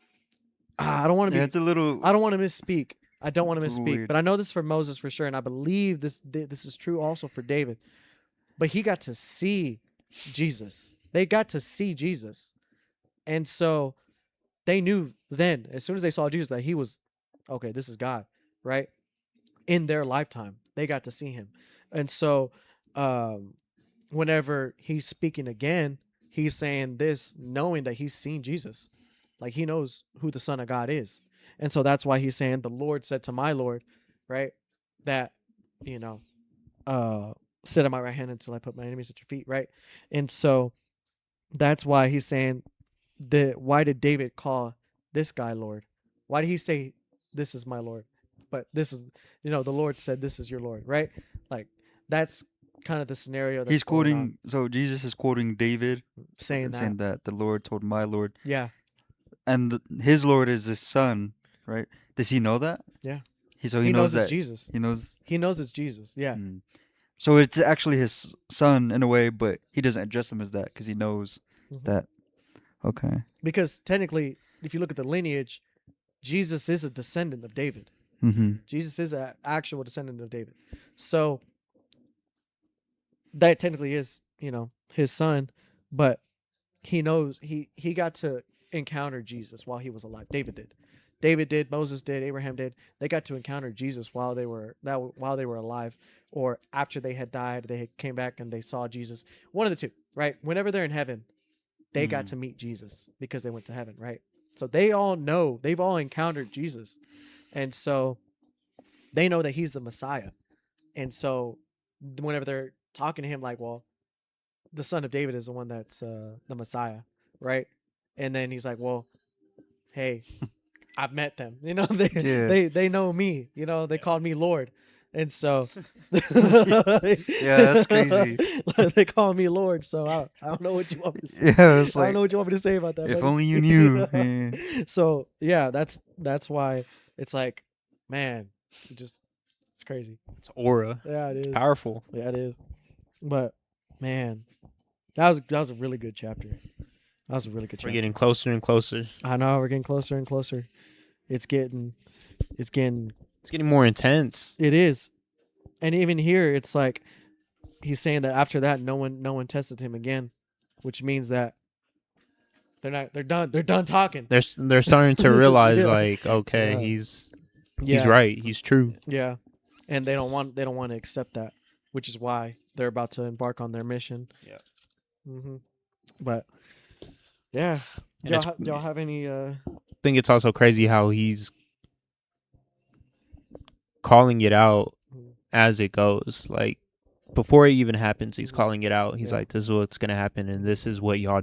I don't want to be, it's a little. I don't want to misspeak. I don't want to It's a little misspeak, weird. but I know this for Moses for sure, and I believe this is true also for David. But he got to see Jesus. They got to see Jesus, and so they knew then, as soon as they saw Jesus, that he was, okay, this is God, right? In their lifetime, they got to see him, and so whenever he's speaking again, he's saying this knowing that he's seen Jesus. Like he knows who the Son of God is. And so that's why he's saying the Lord said to my Lord, right? That, you know, sit at my right hand until I put my enemies at your feet, right? And so that's why he's saying why did David call this guy Lord? Why did he say this is my Lord? But this is, the Lord said this is your Lord, right? Like that's kind of the scenario that's He's going quoting. on, So Jesus is quoting David, saying that the Lord told my Lord, yeah, and his Lord is his son, right? Does he know that? Yeah. So he knows that it's Jesus. he knows. He knows it's Jesus. Yeah. Mm. So it's actually his son in a way, but he doesn't address him as that because he knows that. Okay. Because technically, if you look at the lineage, Jesus is a descendant of David. Mm-hmm. Jesus is an actual descendant of David. So that technically is, his son, but he knows he got to encounter Jesus while he was alive. David did, Moses did, Abraham did. They got to encounter Jesus while they were alive, or after they had died, they came back and they saw Jesus. One of the two, right? Whenever they're in heaven, they got to meet Jesus because they went to heaven, right? So they all know, they've all encountered Jesus. And so they know that he's the Messiah. And so whenever they're talking to him, like, well, the son of David is the one that's the Messiah, right? And then he's like, well, hey, I've met them. They know me. They called me Lord. And so yeah, that's crazy. They call me Lord, so I don't know what you want me to say. Yeah, it's I don't know what you want me to say about that. If buddy. only you knew. Yeah. So yeah, that's why it's like, man, it's crazy. It's aura. Yeah, it is Powerful. Yeah, it is. But man, that was a really good chapter. That was a really good chapter. We're getting closer and closer. I know, we're getting closer and closer. It's getting more intense. It is. And even here it's like he's saying that after that no one tested him again, which means that they're done talking. They're starting to realize Yeah. like, okay, Yeah. he's Yeah. right, he's true. Yeah. And they don't want to accept that, which is why they're about to embark on their mission. Yeah. But yeah. And Y'all have any I think it's also crazy how he's calling it out as it goes. Like before it even happens, he's calling it out. He's like, this is what's gonna happen and this is what y'all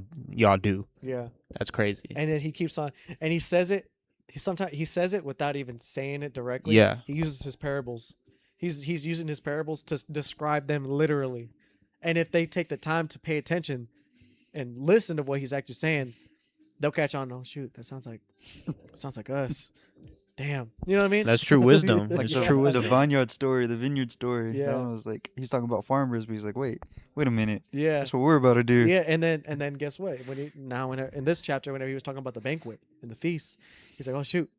do. Yeah. That's crazy. And then he keeps on, and he says it. He says it without even saying it directly. Yeah. He uses his parables. He's using his parables to describe them literally. And if they take the time to pay attention and listen to what he's actually saying, they'll catch on. Oh shoot, that sounds like us. Damn, you know what I mean? That's true wisdom. Like It's true the wisdom. vineyard story, the vineyard story. Yeah. That one was like he's talking about farmers, but he's like, wait a minute. Yeah, That's what we're about to do. yeah. And then guess what? In this chapter, whenever he was talking about the banquet and the feast, he's like, oh shoot,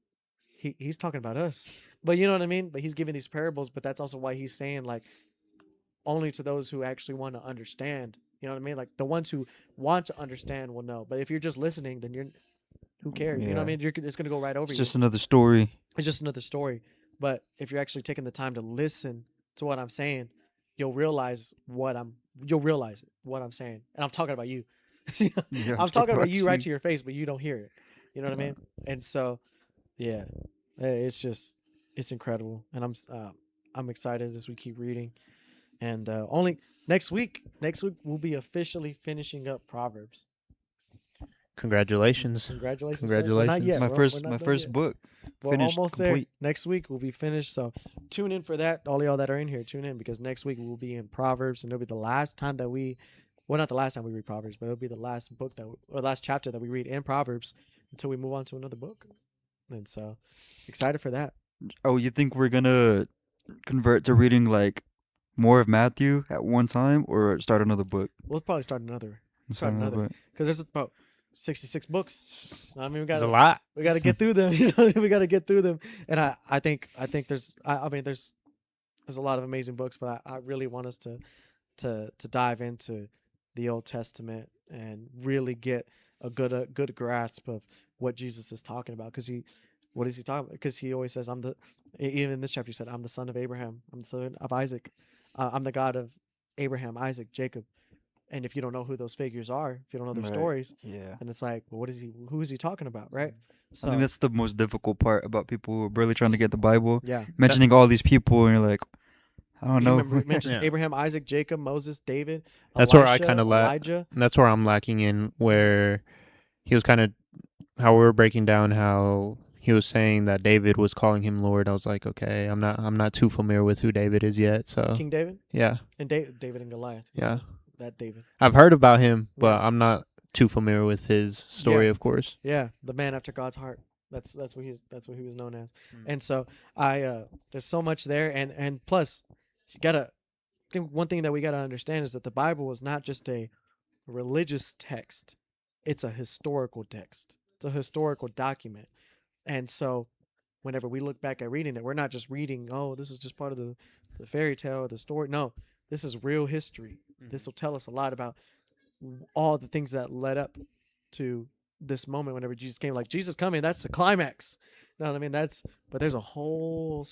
he's talking about us. But you know what I mean? But he's giving these parables, but that's also why he's saying like only to those who actually want to understand. You know what I mean? Like the ones who want to understand will know. But if you're just listening, then who cares? You know what I mean? It's gonna go right over you. It's just another story. It's just another story. But if you're actually taking the time to listen to what I'm saying, you'll realize what I'm saying. And I'm talking about you. Yeah, I'm talking about you right to your face, but you don't hear it. You know what I mean? And so, yeah, it's incredible. And I'm excited as we keep reading. And only next week we'll be officially finishing up Proverbs. Congratulations. Well, not yet. My We're first not done first yet. book We're finished almost complete. there. Next week we'll be finished. So tune in for that. All y'all that are in here, tune in, because next week we'll be in Proverbs, and it'll be the last time that not the last time we read Proverbs, but it'll be the last book or last chapter that we read in Proverbs until we move on to another book. And so, excited for that. Oh, you think we're gonna convert to reading like more of Matthew at one time, or start another book? We'll probably start another book. because there's about 66 books. I mean, There's a lot. We got to get through them. You know, we got to get through them. And I think there's a lot of amazing books, but I really want us to dive into the Old Testament and really get a good grasp of what Jesus is talking about. Because what is he talking about? Because he always says, even in this chapter, he said, I'm the son of Abraham. I'm the son of Isaac. I'm the God of Abraham, Isaac, Jacob. And if you don't know who those figures are, if you don't know their stories, then it's like, well, who is he talking about, right? So I think that's the most difficult part about people who are barely trying to get the Bible. Yeah. Mentioning all these people, and you're like, I don't know. Remember, it mentions Abraham, Isaac, Jacob, Moses, David, That's Elisha, where I kind of Elijah. That's where I'm lacking in, where he was kind of, how we were breaking down how he was saying that David was calling him Lord. I was like, okay, I'm not too familiar with who David is yet. So King David? Yeah. And David and Goliath. Yeah. That David. I've heard about him, but Yeah. I'm not too familiar with his story, of course. Yeah, the man after God's heart. That's what he was known as. And so there's so much there, and plus I think one thing that we gotta understand is that the Bible is not just a religious text; it's a historical text. It's a historical document, and so whenever we look back at reading it, we're not just reading, oh, this is just part of the fairy tale or the story. No, this is real history. This will tell us a lot about all the things that led up to this moment whenever Jesus came. Like Jesus coming, that's the climax. You know what I mean? But there's a whole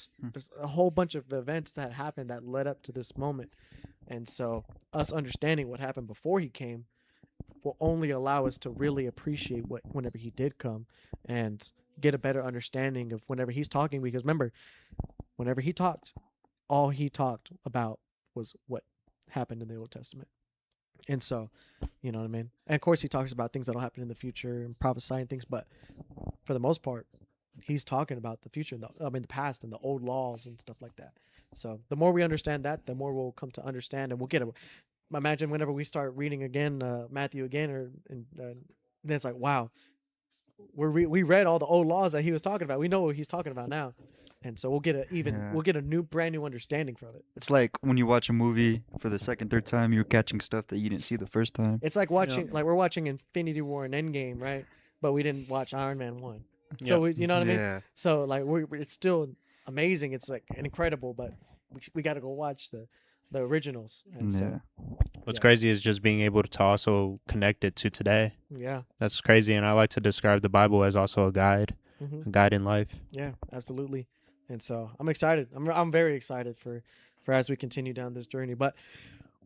bunch of events that happened that led up to this moment. And so us understanding what happened before he came will only allow us to really appreciate whenever he did come and get a better understanding of whenever he's talking. Because remember, whenever he talked, all he talked about was what happened in the Old Testament. And so, you know what I mean? And of course he talks about things that'll happen in the future and prophesying things, but for the most part, he's talking about the future, the past and the old laws and stuff like that. So the more we understand that, the more we'll come to understand, and we'll get it. Imagine whenever we start reading again, Matthew again, then it's like, wow, we read all the old laws that he was talking about. We know what he's talking about now. And so we'll get a brand new understanding from it. It's like when you watch a movie for the second, third time, you're catching stuff that you didn't see the first time. It's like watching, like we're watching Infinity War and Endgame, right? But we didn't watch Iron Man 1. So you know what I mean? So like it's still amazing. It's like incredible, but we got to go watch the originals. And so what's crazy is just being able to also connect it to today. Yeah. That's crazy. And I like to describe the Bible as also a guide, a guide in life. Yeah, absolutely. And so I'm excited. I'm very excited for as we continue down this journey. But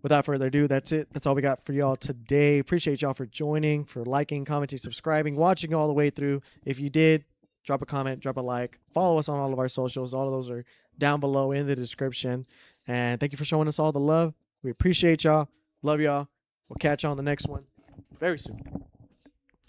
without further ado, that's it. That's all we got for y'all today. Appreciate y'all for joining, for liking, commenting, subscribing, watching all the way through. If you did, drop a comment, drop a like, follow us on all of our socials. All of those are down below in the description. And thank you for showing us all the love. We appreciate y'all. Love y'all. We'll catch you on the next one very soon.